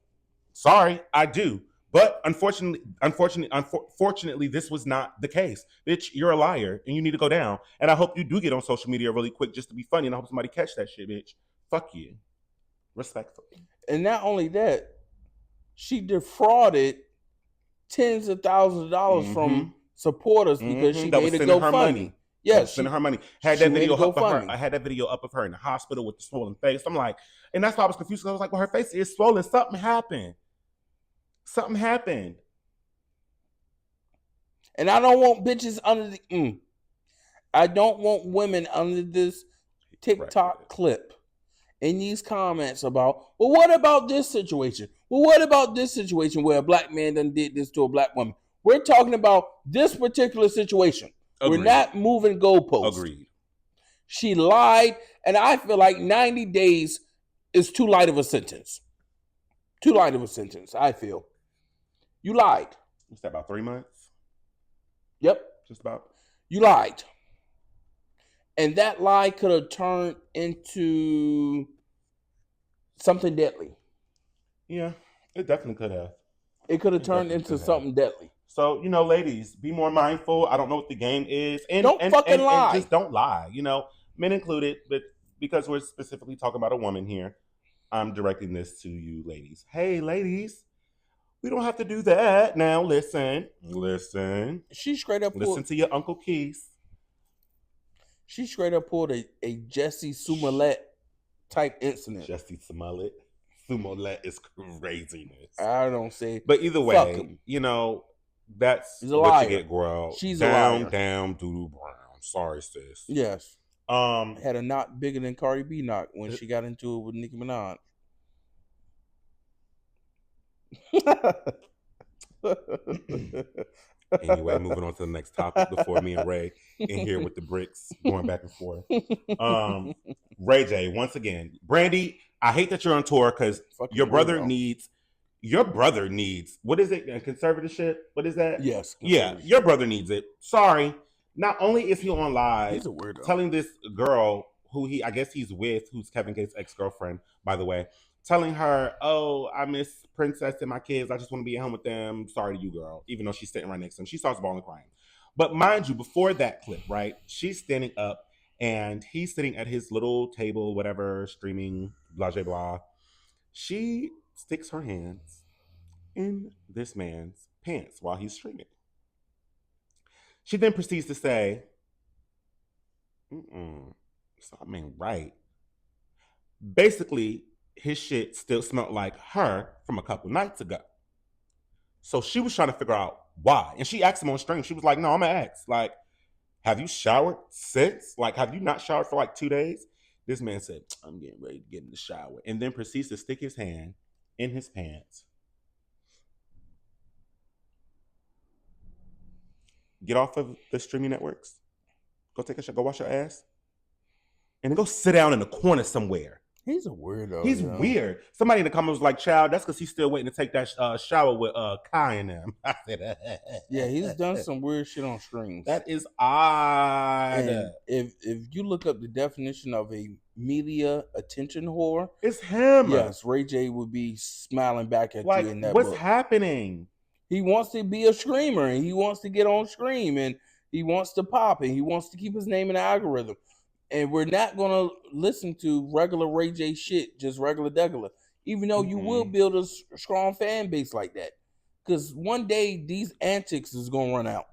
Sorry, I do. But unfortunately, this was not the case. Bitch, you're a liar and you need to go down. And I hope you do get on social media really quick just to be funny, and I hope somebody catch that shit, bitch. Fuck you. Respectfully. And not only that, she defrauded tens of thousands of dollars from supporters because she made a GoFundMe. Yes, sending her money. Had that video up of her. I had that video up of her in the hospital with the swollen face. I'm like, and that's why I was confused. I was like, well, her face is swollen. Something happened. Something happened. And I don't want bitches under the. I don't want women under this TikTok clip in these comments about, well, what about this situation? Well, what about this situation where a black man done did this to a black woman? We're talking about this particular situation. Agreed. We're not moving goalposts. Agreed. She lied, and I feel like 90 days is too light of a sentence. Too light of a sentence, I feel. You lied. What's that, about 3 months? Yep. Just about. You lied. And that lie could have turned into something deadly. Yeah, it definitely could have. It could have turned into something deadly. So, ladies, be more mindful. I don't know what the game is. And don't fucking lie. And just don't lie. Men included, but because we're specifically talking about a woman here, I'm directing this to you, ladies. Hey, ladies, we don't have to do that. Now, listen. She straight up listen to your Uncle Keith. She straight up pulled a Jussie Smollett type incident. Jussie Smollett. Smollett is craziness. I don't say. But either way, that's what you get, girl. She's a liar. Down, doo-doo brown. Sorry, sis. Yes. Had a knot bigger than Cardi B knot when she got into it with Nicki Minaj. Anyway, moving on to the next topic before me and Ray in here with the bricks going back and forth. Ray J, once again, Brandy, I hate that you're on tour because your brother needs. What is it? Conservatorship? What is that? Yes. Yeah, your brother needs it. Sorry. Not only is he on live telling this girl who I guess he's with, who's Kevin Gates' ex-girlfriend, by the way, telling her, oh, I miss Princess and my kids. I just want to be at home with them. Sorry to you, girl. Even though she's sitting right next to him. She starts bawling crying. But mind you, before that clip, right, she's standing up and he's sitting at his little table, whatever, streaming, blah, blah, blah. She sticks her hands in this man's pants while he's streaming. She then proceeds to say, something right. Basically, his shit still smelled like her from a couple nights ago. So she was trying to figure out why. And she asked him on stream. She was like, no, I'm going to ask. Like, have you showered since? Like, have you not showered for like 2 days? This man said, I'm getting ready to get in the shower. And then proceeds to stick his hand in his pants. Get off of the streaming networks. Go take a shower. Go wash your ass. And then go sit down in the corner somewhere. He's a weirdo. He's weird. Somebody in the comments was like, child, that's because he's still waiting to take that shower with Kai and them. I said, yeah, he's done some weird shit on streams. That is odd. And if you look up the definition of a media attention whore, it's him. Yes, Ray J would be smiling back at you in that what's book. happening? He wants to be a screamer, and he wants to get on scream, and he wants to pop, and he wants to keep his name in the algorithm. And we're not going to listen to regular Ray J shit, just regular degular, even though you will build a strong fan base like that. Because one day, these antics is going to run out.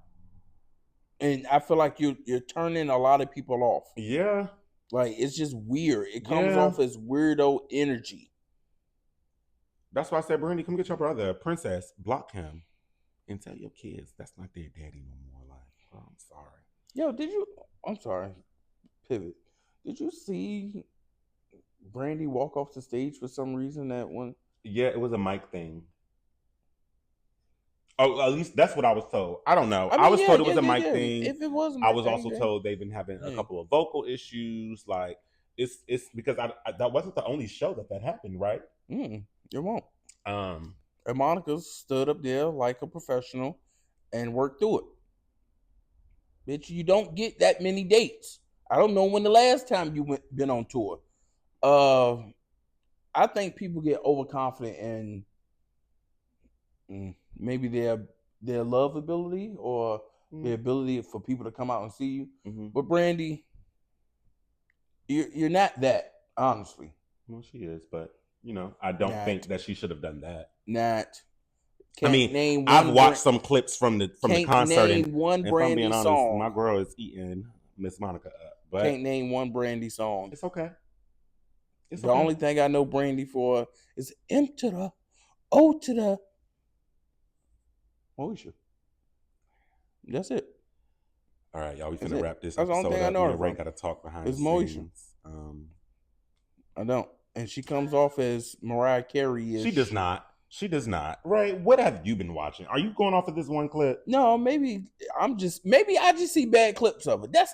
And I feel like you're turning a lot of people off. Yeah. Like, it's just weird. It comes off as weirdo energy. That's why I said, Brandy, come get your brother. Princess, block him. And tell your kids that's not their daddy no more. Like, oh, I'm sorry. Yo, I'm sorry. Pivot. Did you see Brandy walk off the stage for some reason that one? Yeah, it was a mic thing. Oh, at least that's what I was told. I don't know. I was told it was a mic thing. If it was a mic I was thing, also told they've been having a couple of vocal issues. Like, it's because I that wasn't the only show that happened, right? It won't. And Monica stood up there like a professional and worked through it. Bitch, you don't get that many dates. I don't know when the last time you been on tour. I think people get overconfident in maybe their love ability or the ability for people to come out and see you. Mm-hmm. But Brandy, you're not that, honestly. Well, she is, but you know, I don't think that she should have done that. I've watched some clips from the concert. Name one Brandy if I'm being honest, song. My girl is eating Miss Monica up. But can't name one Brandy song. It's okay. The only thing I know Brandy for is M to the O to the Moesha. That's it. All right, y'all. We finna wrap this episode up. That's the only thing I know. Ray got to talk behind it's the scenes. I don't. And she comes off as Mariah Carey. She does not. Ray, what have you been watching? Are you going off of this one clip? No, maybe I just see bad clips of it. That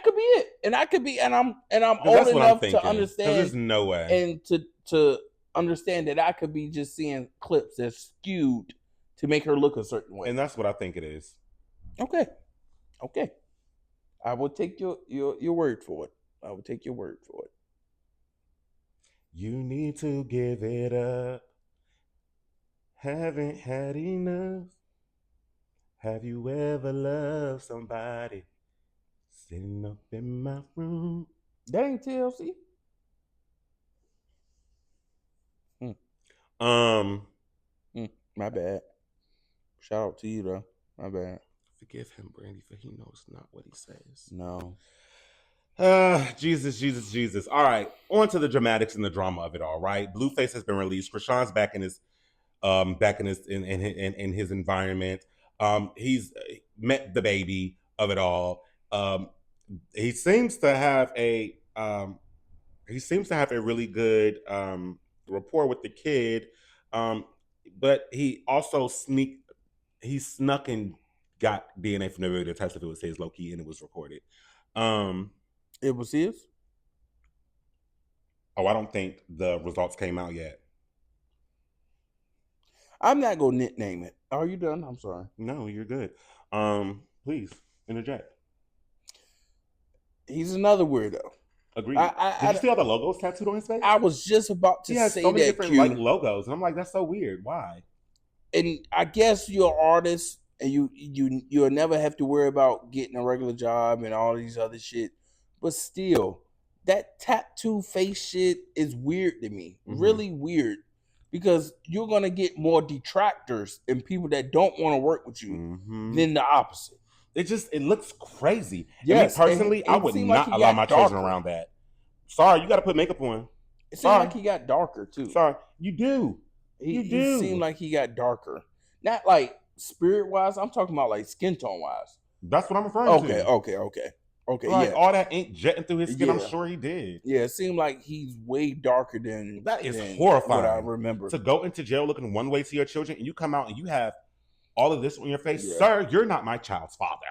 could be it. And I'm old enough to understand. There's no way. And to understand that I could be just seeing clips that's skewed to make her look a certain way. And that's what I think it is. Okay. I will take your word for it. I will take your word for it. You need to give it up. Haven't had enough. Have you ever loved somebody sitting up in my room? That ain't TLC. My bad. Shout out to you though. My bad. Forgive him, Brandy, for he knows not what he says. No. Jesus. All right, on to the dramatics and the drama of it all. Right, Blueface has been released. Krishan's back in his environment. He's met the baby of it all. He seems to have a really good rapport with the kid. But he also snuck and got DNA from the baby to test if it was his, low key, and it was recorded. It was his? Oh, I don't think the results came out yet. I'm not going to nickname it. Are you done? I'm sorry. No, you're good. Please, interject. He's another weirdo. Agreed. Did you see all the logos tattooed on his face? I was just about to say so many that, different like logos, and I'm like, that's so weird. Why? And I guess you're an artist, and you'll never have to worry about getting a regular job and all these other shit. But still, that tattoo face shit is weird to me. Mm-hmm. Really weird. Because you're going to get more detractors and people that don't want to work with you than the opposite. It looks crazy. Yes, I mean, personally, I would not allow my children around that. Sorry, you got to put makeup on. It seems like he got darker too. Sorry, you do. He seemed like he got darker. Not like spirit-wise. I'm talking about like skin tone-wise. That's what I'm referring to. Okay, like, all that ink jetting through his skin, I'm sure he did. Yeah, it seemed like he's way darker than that is horrifying. What I remember. To go into jail looking one way to your children, and you come out and you have all of this on your face. Yeah. Sir, you're not my child's father.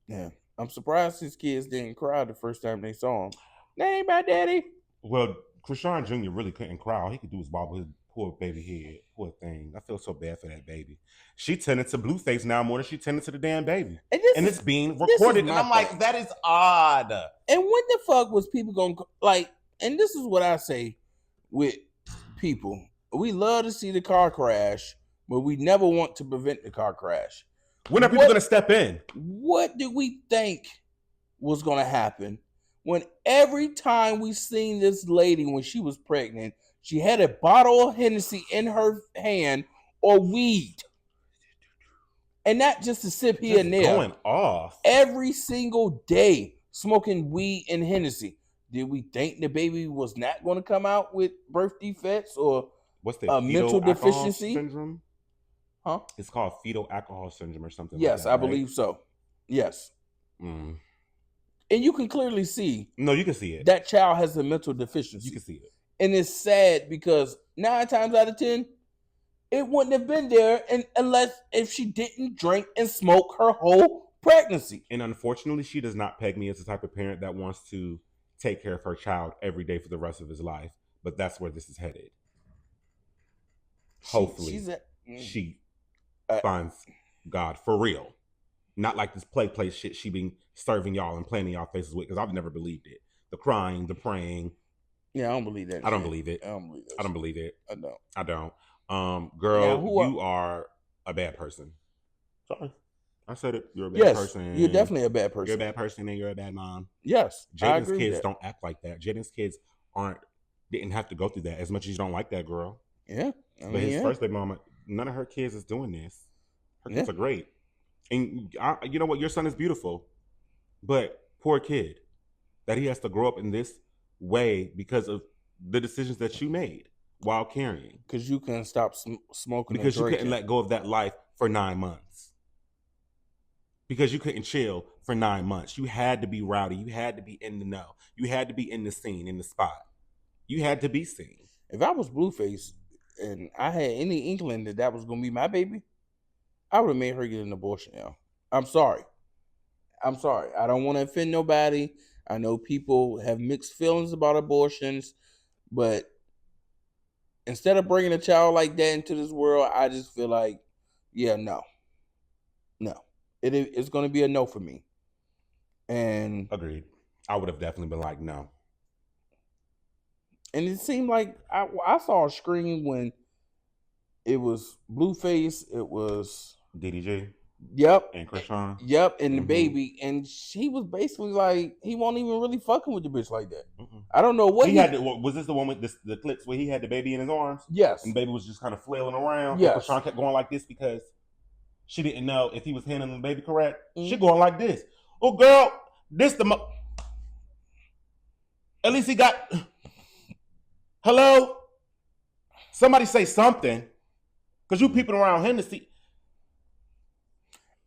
Yeah. I'm surprised his kids didn't cry the first time they saw him. That ain't my daddy. Well, Krishan Jr. really couldn't cry. All he could do was wobble his poor baby head. Poor thing. I feel so bad for that baby. She tended to Blueface now more than she tended to the damn baby. And it's being recorded. And I'm like, that is odd. And when the fuck was people going to, like, and this is what I say with people. We love to see the car crash, but we never want to prevent the car crash. When are people going to step in? What did we think was going to happen when every time we seen this lady when she was pregnant, she had a bottle of Hennessy in her hand or weed? And not just to sip here and there. Going off. Every single day, smoking weed and Hennessy. Did we think the baby was not going to come out with birth defects or what's the a mental deficiency syndrome? Huh? It's called fetal alcohol syndrome or something. Yes, like that, I right? believe so. Yes. Mm. And you can clearly see. No, you can see it. That child has a mental deficiency. You can see it. And it's sad because 9 times out of 10, it wouldn't have been there unless if she didn't drink and smoke her whole pregnancy. And unfortunately, she does not peg me as the type of parent that wants to take care of her child every day for the rest of his life. But that's where this is headed. Hopefully, she finds God for real. Not like this play shit she been serving y'all and playing in y'all faces with, because I've never believed it. The crying, the praying. Yeah, I don't believe that. I don't believe it. I don't believe that. I don't believe it. I don't. Girl, now, you are a bad person. Sorry. I said it. You're a bad person. You're definitely a bad person. You're a bad person and you're a bad mom. Yes. Jaden's kids don't act like that. Jaden's kids didn't have to go through that as much as you don't like that girl. Yeah. But his first baby mama, none of her kids is doing this. Her kids are great. And you know what? Your son is beautiful. But poor kid that he has to grow up in this way because of the decisions that you made while carrying. Because you couldn't stop smoking. Because you couldn't let go of that life for 9 months. Because you couldn't chill for 9 months. You had to be rowdy. You had to be in the know. You had to be in the scene, in the spot. You had to be seen. If I was Blueface and I had any inkling that was going to be my baby, I would have made her get an abortion now. I'm sorry. I don't want to offend nobody. I know people have mixed feelings about abortions, but instead of bringing a child like that into this world, I just feel like, no. It's going to be a no for me. And agreed. I would have definitely been like, no. And it seemed like I saw a screen when it was Blueface, it was DDG. Yep. And Krishan. Yep, and the baby. And she was basically like, he wasn't even really fucking with the bitch like that. I don't know what he had. Was this the one with the clips where he had the baby in his arms? Yes. And the baby was just kind of flailing around. Yes. And Krishan kept going like this because she didn't know if he was handling the baby correct. She going like this. Oh, girl, this at least he got... Hello? Somebody say something. Because you peeping around him to see...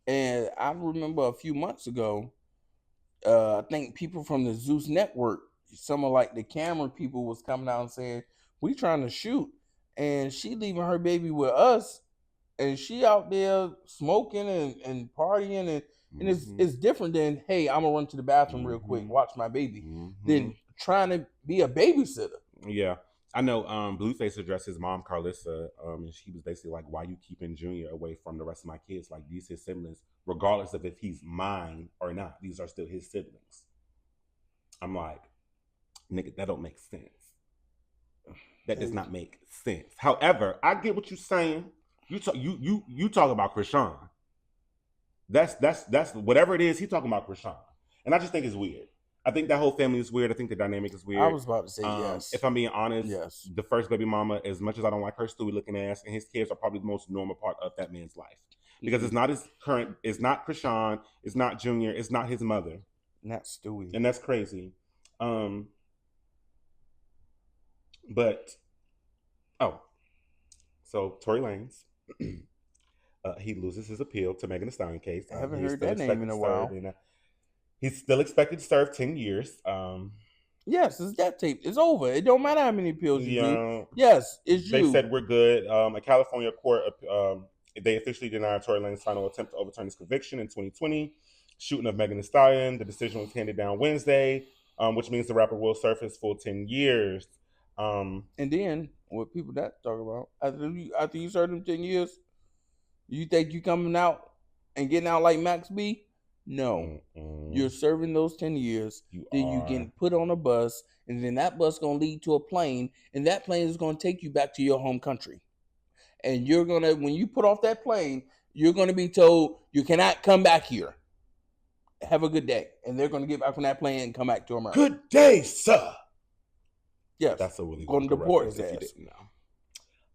And I remember a few months ago, I think people from the Zeus Network, some of like the camera people was coming out and saying, we trying to shoot. And she leaving her baby with us. And she out there smoking and partying. And it's different than, hey, I'm going to run to the bathroom real quick, watch my baby. Than trying to be a babysitter. Yeah. I know Blueface addressed his mom, Carlissa, and she was basically like, why you keeping Junior away from the rest of my kids? Like, these his siblings, regardless of if he's mine or not. These are still his siblings. I'm like, nigga, that don't make sense. That does not make sense. However, I get what you're saying. You talk about Krishan. That's whatever it is, he talking about Krishan. And I just think it's weird. I think that whole family is weird. I think the dynamic is weird. I was about to say yes. If I'm being honest, yes. The first baby mama, as much as I don't like her Stewie looking ass, and his kids are probably the most normal part of that man's life. Because it's not his current, it's not Krishan, it's not Junior, it's not his mother. Not Stewie. And that's crazy. So Tory Lanez, he loses his appeal to Megan Thee Stallion case. I haven't heard that name in a while. He's still expected to serve 10 years. Yes, it's that tape. It's over. It don't matter how many appeals you do. Yes, it's they you. They said we're good. A California court, they officially denied Tory Lanez's final attempt to overturn his conviction in 2020. Shooting of Megan Thee Stallion. The decision was handed down Wednesday, which means the rapper will serve his full 10 years. And then, what people that talk about, after you serve them 10 years, you think you coming out and getting out like Max B? No. You're serving those 10 years. You getting put on a bus, and then that bus going to lead to a plane, and that plane is going to take you back to your home country. And you're going to, when you put off that plane, you're going to be told you cannot come back here. Have a good day. And they're going to get back on that plane and come back to America. Good day, sir. Yes. That's a really going to deport his ass. You didn't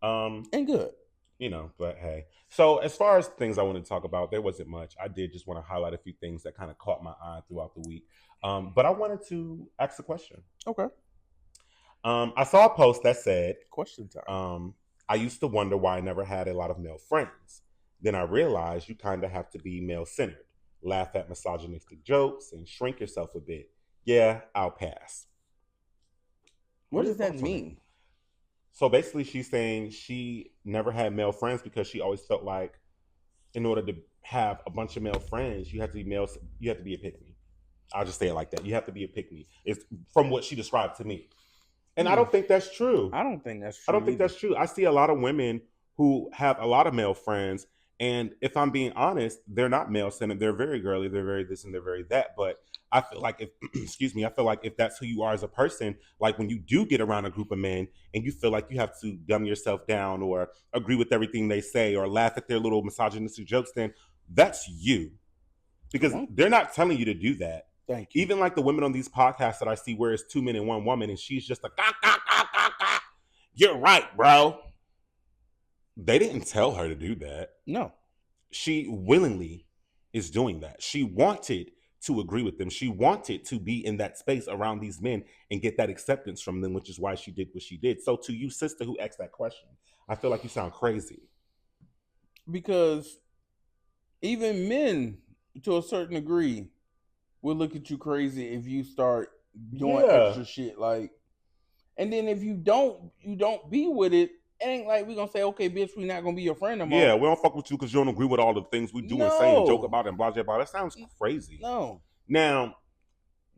know. And good. You know, but hey. So as far as things I want to talk about, there wasn't much. I did just want to highlight a few things that kind of caught my eye throughout the week. But I wanted to ask a question. Okay. I saw a post that said, Question time. I used to wonder why I never had a lot of male friends. Then I realized you kind of have to be male centered, laugh at misogynistic jokes, and shrink yourself a bit. Yeah, I'll pass. What are does your that thoughts on it? mean? So basically, she's saying she never had male friends because she always felt like in order to have a bunch of male friends, you have to be male. You have to be a pick me. I'll just say it like that. You have to be a pick me. It's from what she described to me, and I don't think that's true. I don't think that's true. I don't think that's true. I see a lot of women who have a lot of male friends, and if I'm being honest, they're not male centered. They're very girly. They're very this and they're very that. But I feel like if, excuse me, I feel like if that's who you are as a person, like when you do get around a group of men and you feel like you have to dumb yourself down or agree with everything they say or laugh at their little misogynistic jokes, then that's you. Because they're not telling you to do that. Thank you. Even like the women on these podcasts that I see where it's 2 men and 1 woman and she's just like, gah, gah, gah, gah, gah. You're right, bro. They didn't tell her to do that. No. She willingly is doing that. She wanted to agree with them. She wanted to be in that space around these men and get that acceptance from them, which is why she did what she did. So to you, sister, who asked that question, I feel like you sound crazy. Because even men, to a certain degree, will look at you crazy if you start doing extra shit. Like, and then if you don't be with it, it ain't like we gonna say, okay, bitch, we not gonna be your friend no more. Yeah, we don't fuck with you because you don't agree with all the things we do and say and joke about and blah, blah, blah. That sounds crazy. No. Now,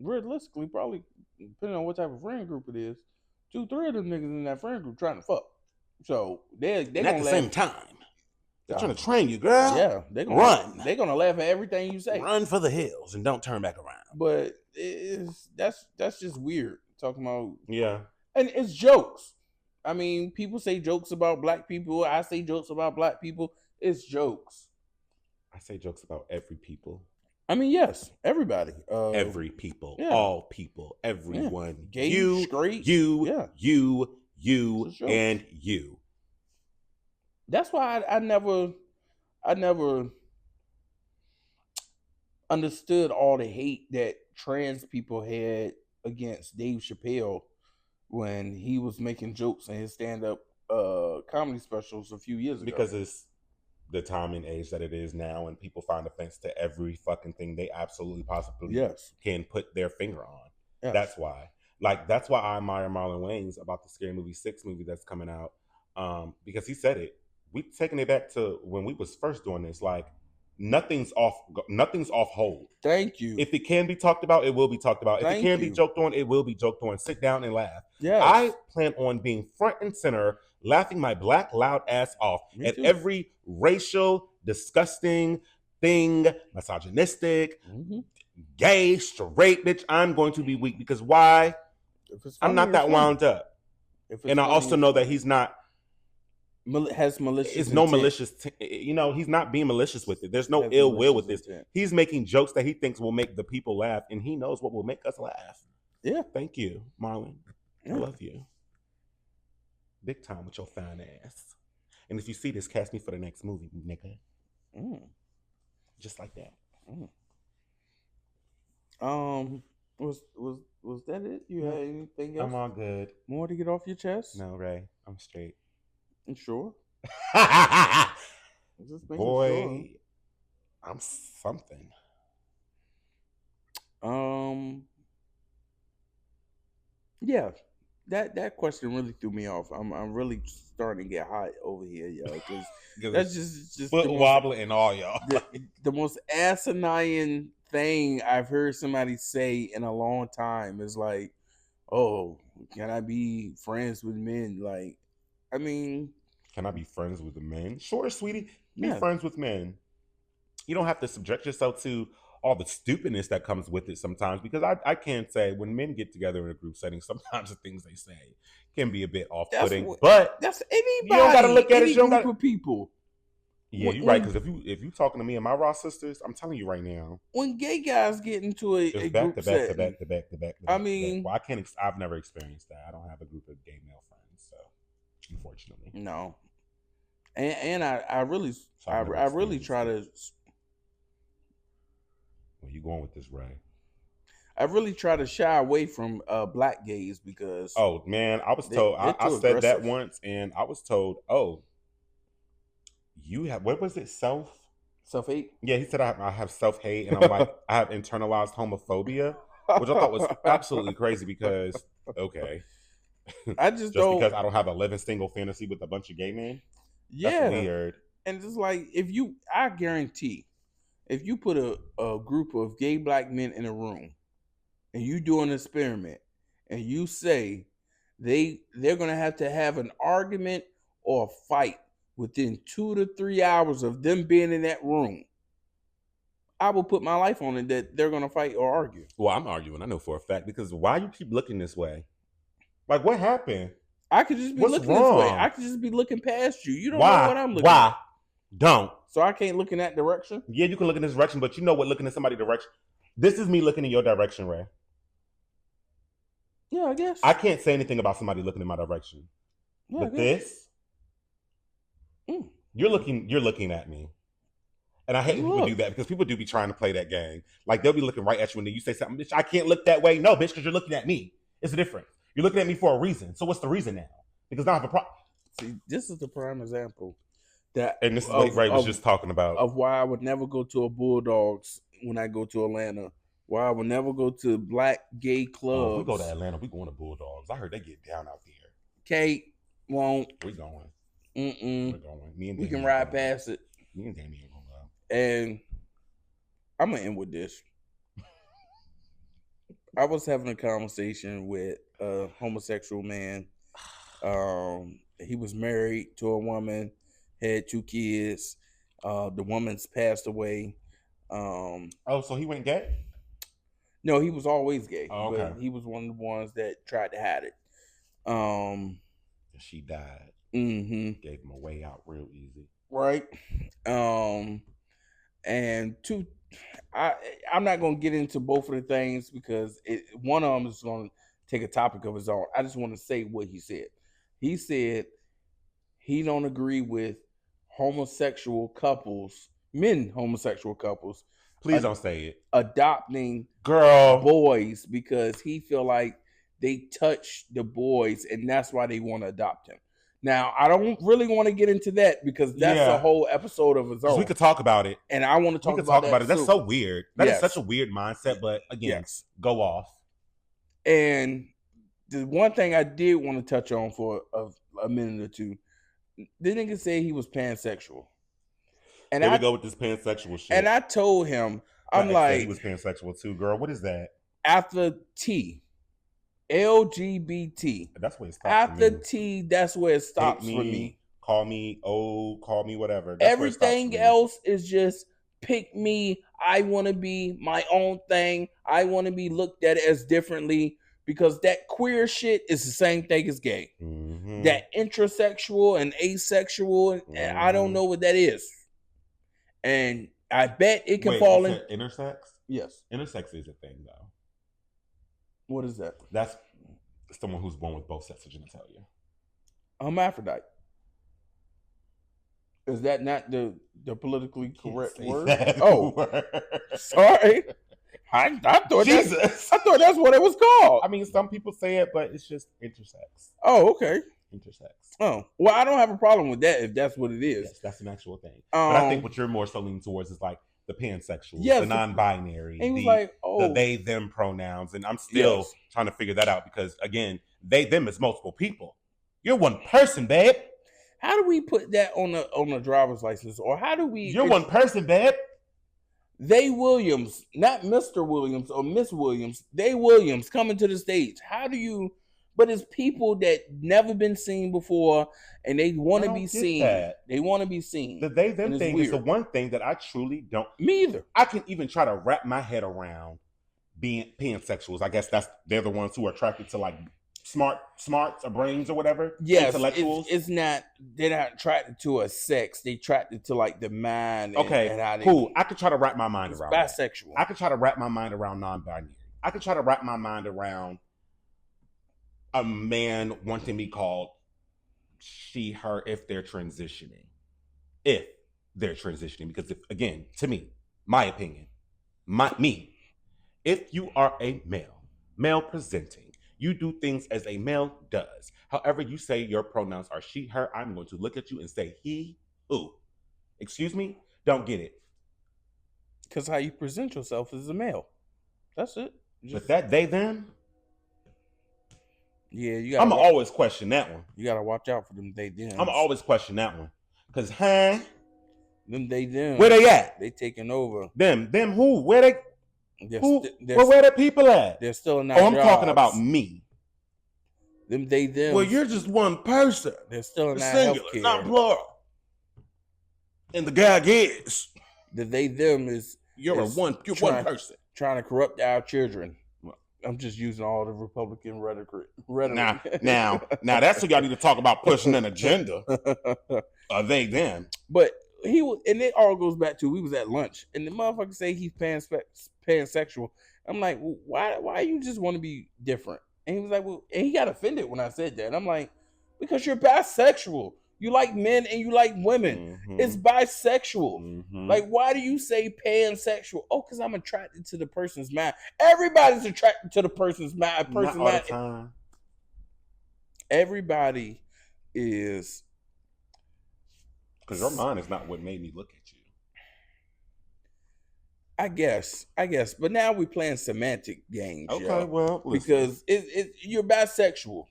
realistically, probably, depending on what type of friend group it is, 2-3 of them niggas in that friend group trying to fuck. So they at the same time, they're trying to train you, girl. Yeah, they're gonna run. They're gonna laugh at everything you say. Run for the hills and don't turn back around. But that's just weird. Talking about and it's jokes. I mean, people say jokes about black people. I say jokes about black people. It's jokes. I say jokes about every people. I mean, yes, everybody. Every people, all people, everyone. Gay, you, straight, you, you, and you. That's why I never understood all the hate that trans people had against Dave Chappelle when he was making jokes in his stand-up comedy specials a few years ago. Because it's the time and age that it is now, and people find offense to every fucking thing they absolutely possibly can put their finger on. Yes. That's why. Like, that's why I admire Marlon Wayans about the Scary Movie 6 movie that's coming out. Because he said it. We've taken it back to when we was first doing this. Like, nothing's off hold. Thank you. If it can be talked about, it will be talked about. If it can be joked on, it will be joked on. Sit down and laugh. Yes. I plan on being front and center, laughing my black loud ass off at every racial, disgusting thing, misogynistic, gay, straight, bitch. I'm going to be weak because why? I'm not that wound up. And I also know that he's not has malicious. It's no malicious. He's not being malicious with it. There's no ill will with this. He's making jokes that he thinks will make the people laugh, and he knows what will make us laugh. Yeah. Thank you, Marlon. I love you. Big time with your fine ass. And if you see this, cast me for the next movie, nigga. Just like that. Was that it? You had anything else? I'm all good. More to get off your chest? No, Ray. I'm straight. You sure? Boy, I'm something. Yeah, that question really threw me off. I'm really starting to get hot over here, y'all. Because that's just foot wobbling and all, y'all. The most asinine thing I've heard somebody say in a long time is like, "Oh, can I be friends with men?" Like, I mean, can I be friends with the men? Sure, sweetie. Be friends with men. You don't have to subject yourself to all the stupidness that comes with it sometimes, because I can't say when men get together in a group setting, sometimes the things they say can be a bit off-putting. But that's anybody. You don't got to look at it. You don't got of people. Yeah, you're right. Because if you talking to me and my raw sisters, I'm telling you right now, when gay guys get into a back group to back. I mean, well, I've never experienced that. I don't have a group of gay male friends, so unfortunately, no. And I really try to. Where you going with this, Ray? I really try to shy away from black gays because oh man, I was told I said that once, and I was told, oh, you have what was it, self-hate? Yeah, he said I have self-hate, and I'm like I have internalized homophobia, which I thought was absolutely crazy because okay, I just because I don't have a living single fantasy with a bunch of gay men. That's weird. And it's like I guarantee, if you put a group of gay black men in a room and you do an experiment and you say they're gonna have to have an argument or a fight within 2 to 3 hours of them being in that room, I will put my life on it that they're gonna fight or argue. Well, I'm arguing, I know for a fact, because why you keep looking this way? Like, what happened? I could just be looking this way. I could just be looking past you. You don't know what I'm looking at. Don't. So I can't look in that direction? Yeah, you can look in this direction, but you know what looking in somebody's direction. This is me looking in your direction, Ray. Yeah, I guess. I can't say anything about somebody looking in my direction. Yeah, but this, you're looking at me. And I hate when people do that because people do be trying to play that game. Like they'll be looking right at you and then you say something, bitch, I can't look that way. No, bitch, because you're looking at me. It's a difference. You're looking at me for a reason. So what's the reason now? Because now I have a problem. See, this is the prime example and this is what Ray was just talking about. Of why I would never go to a Bulldogs when I go to Atlanta. Why I would never go to black gay clubs. Oh, if we go to Atlanta, we going to Bulldogs. I heard they get down out there. Kate won't. We going. We're going. Me and we can ride past it. Me and Danny ain't gonna go. And I'm gonna end with this. I was having a conversation with a homosexual man. He was married to a woman, had 2 kids. The woman's passed away. So he went gay? No, he was always gay. Oh, okay. But he was one of the ones that tried to hide it. She died. Mm-hmm. Gave him a way out real easy. Right. And I'm not going to get into both of the things because one of them is going to take a topic of his own. I just want to say what he said. He said he don't agree with homosexual couples. Please don't say it. Adopting boys because he feel like they touch the boys and that's why they want to adopt him. Now, I don't really want to get into that because that's a whole episode of his own. We could talk about it. And I want to talk about it. That's so weird. That is such a weird mindset, but again, go off. And the one thing I did want to touch on for a minute or two, the nigga said he was pansexual. And Here we go with this pansexual shit. And I told him, I'm like, he was pansexual too, girl. What is that? After T, LGBT. That's where it stops. After T, that's where it stops for me. Call me call me whatever. That's everything else is just pick me. I want to be my own thing. I want to be looked at as differently because that queer shit is the same thing as gay. Mm-hmm. That intrasexual and asexual, and I don't know what that is. And I bet it can fall in intersex. Yes, intersex is a thing though. What is that? That's someone who's born with both sets of genitalia. Hermaphrodite. Is that not the politically correct word? Oh, sorry. I thought that's what it was called. I mean, some people say it, but it's just intersex. Oh, okay. Intersex. Oh, well, I don't have a problem with that if that's what it is. Yes, that's an actual thing. But I think what you're more so leaning towards is like the pansexual, the non-binary, the they, them pronouns. And I'm still trying to figure that out because, again, they, them is multiple people. You're one person, babe. How do we put that on a driver's license? Or how do we... You're one person, babe. They Williams, not Mr. Williams or Miss Williams. They Williams coming to the stage. How do you... But it's people that never been seen before, and they want to be seen. They want to be seen. The they them thing is the one thing that I truly don't. Me either. I can even try to wrap my head around being pansexuals. I guess they're the ones who are attracted to like smarts or brains or whatever. Yes, intellectuals. It's not. They're not attracted to a sex. They attracted to like the mind. Okay, and how cool. I could try to wrap my mind around bisexual. I could try to wrap my mind around non-binary. I could try to wrap my mind around a man wanting to be called she, her if they're transitioning. if they're transitioning. Because if, again, to me, my opinion, if you are a male presenting, you do things as a male does. However, you say your pronouns are she, her, I'm going to look at you and say he, who. Excuse me? Don't get it. Because how you present yourself as a male. That's it. But that they, them? Yeah, you gotta. I'm always question that one. You gotta watch out for them they, them. I'm always question that one. Because, them they, them. Where they at? They taking over. Them who? Where they? Where the people at? They're still in our jobs. Talking about me. Them they, them. Well, you're just one person. They're still in that singular, healthcare. not plural. And the gag is the they, them is you're one person trying to corrupt our children. I'm just using all the Republican rhetoric. Now that's what y'all need to talk about, pushing an agenda. Are they them? But he was, and it all goes back to we was at lunch, and the motherfucker say he's pansexual. I'm like, well, why you just want to be different? And he was like, well, and he got offended when I said that. And I'm like, because you're bisexual. You like men and you like women. Mm-hmm. It's bisexual. Mm-hmm. Like, why do you say pansexual? Oh, because I'm attracted to the person's mind. Everybody's attracted to the person's mind. Not all the time. Everybody is. Because your mind is not what made me look at you. I guess. But now we're playing semantic games. Okay, well, listen. Because you're bisexual.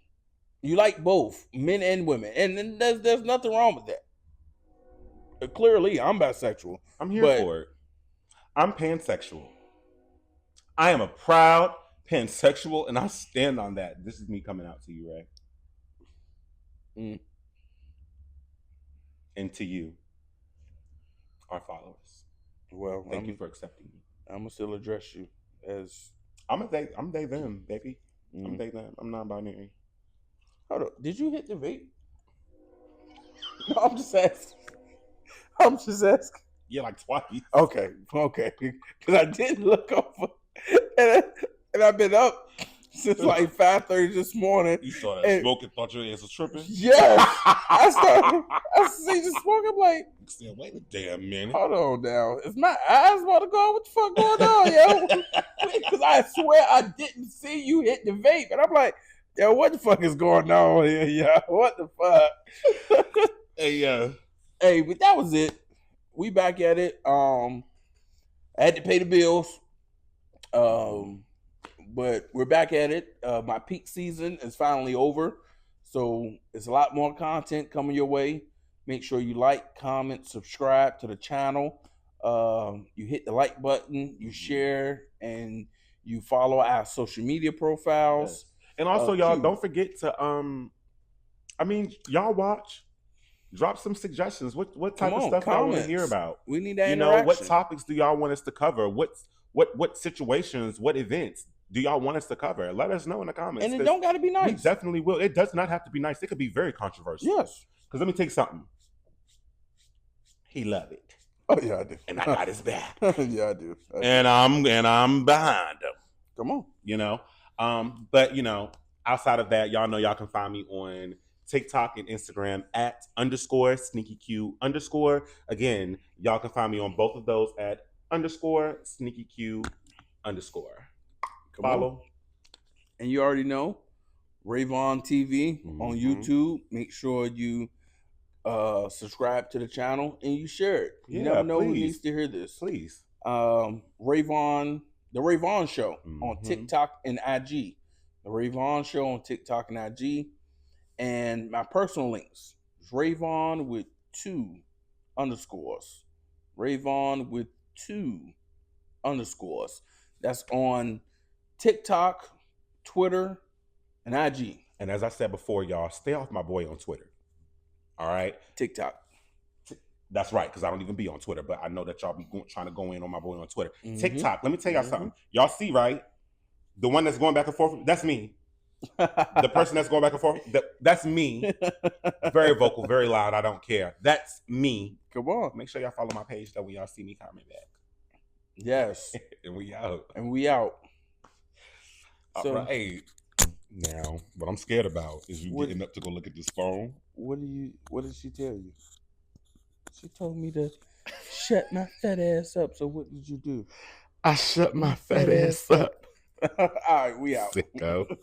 You like both men and women, and there's nothing wrong with that. Clearly, I'm bisexual. I'm here for it. I'm pansexual. I am a proud pansexual, and I stand on that. This is me coming out to you, Ray. And to you, our followers. Well, thank you for accepting me. I'm gonna still address you as I'm they them, baby. I'm they them. I'm non-binary. Hold on. Did you hit the vape? No, I'm just asking. Yeah, like twice. Okay. Because I didn't look over, and I've been up since like 5:30 this morning. You saw that smoke and thought your ass was tripping? Yes. I see the smoke. I'm like, wait a damn minute. Hold on now. Is my eyes about to go? What the fuck going on, yo? Because I swear I didn't see you hit the vape. And I'm like, yo, what the fuck is going on here, yo? What the fuck? Hey, but that was it. We back at it. I had to pay the bills. But we're back at it. My peak season is finally over. So it's a lot more content coming your way. Make sure you like, comment, subscribe to the channel. You hit the like button, you share, and you follow our social media profiles. Yes. And also, y'all, don't forget to, y'all watch. Drop some suggestions. What type of stuff y'all want to hear about? We need that interaction. What topics do y'all want us to cover? What situations, what events do y'all want us to cover? Let us know in the comments. And it don't got to be nice. We definitely will. It does not have to be nice. It could be very controversial. Yes. Because let me tell you something. He love it. Oh yeah, I do. And I got his back. Yeah, I do. And I'm behind him. Come on. But outside of that, y'all know y'all can find me on TikTok and Instagram at _SneakyQ_. Again, y'all can find me on both of those at _SneakyQ_. Follow. And you already know, Vaughan TV on YouTube. Make sure you subscribe to the channel and you share it. You never know who needs to hear this. Please. The Vaughan Show on TikTok and IG. The Vaughan Show on TikTok and IG. And my personal links. Vaughan with 2 underscores. Vaughan with 2 underscores. That's on TikTok, Twitter, and IG. And as I said before, y'all, stay off my boy on Twitter. All right? TikTok. That's right, because I don't even be on Twitter, but I know that y'all be trying to go in on my boy on Twitter. TikTok, let me tell y'all something. Y'all see, right? The one that's going back and forth, that's me. The person that's going back and forth, that's me. Very vocal, very loud. I don't care. That's me. Come on. Make sure y'all follow my page, though, when y'all see me comment back. Yes. And we out. So, all right. Now, what I'm scared about is you getting up to go look at this phone. What did she tell you? She told me to shut my fat ass up. So what did you do? I shut my fat ass up. All right, we out. Sicko.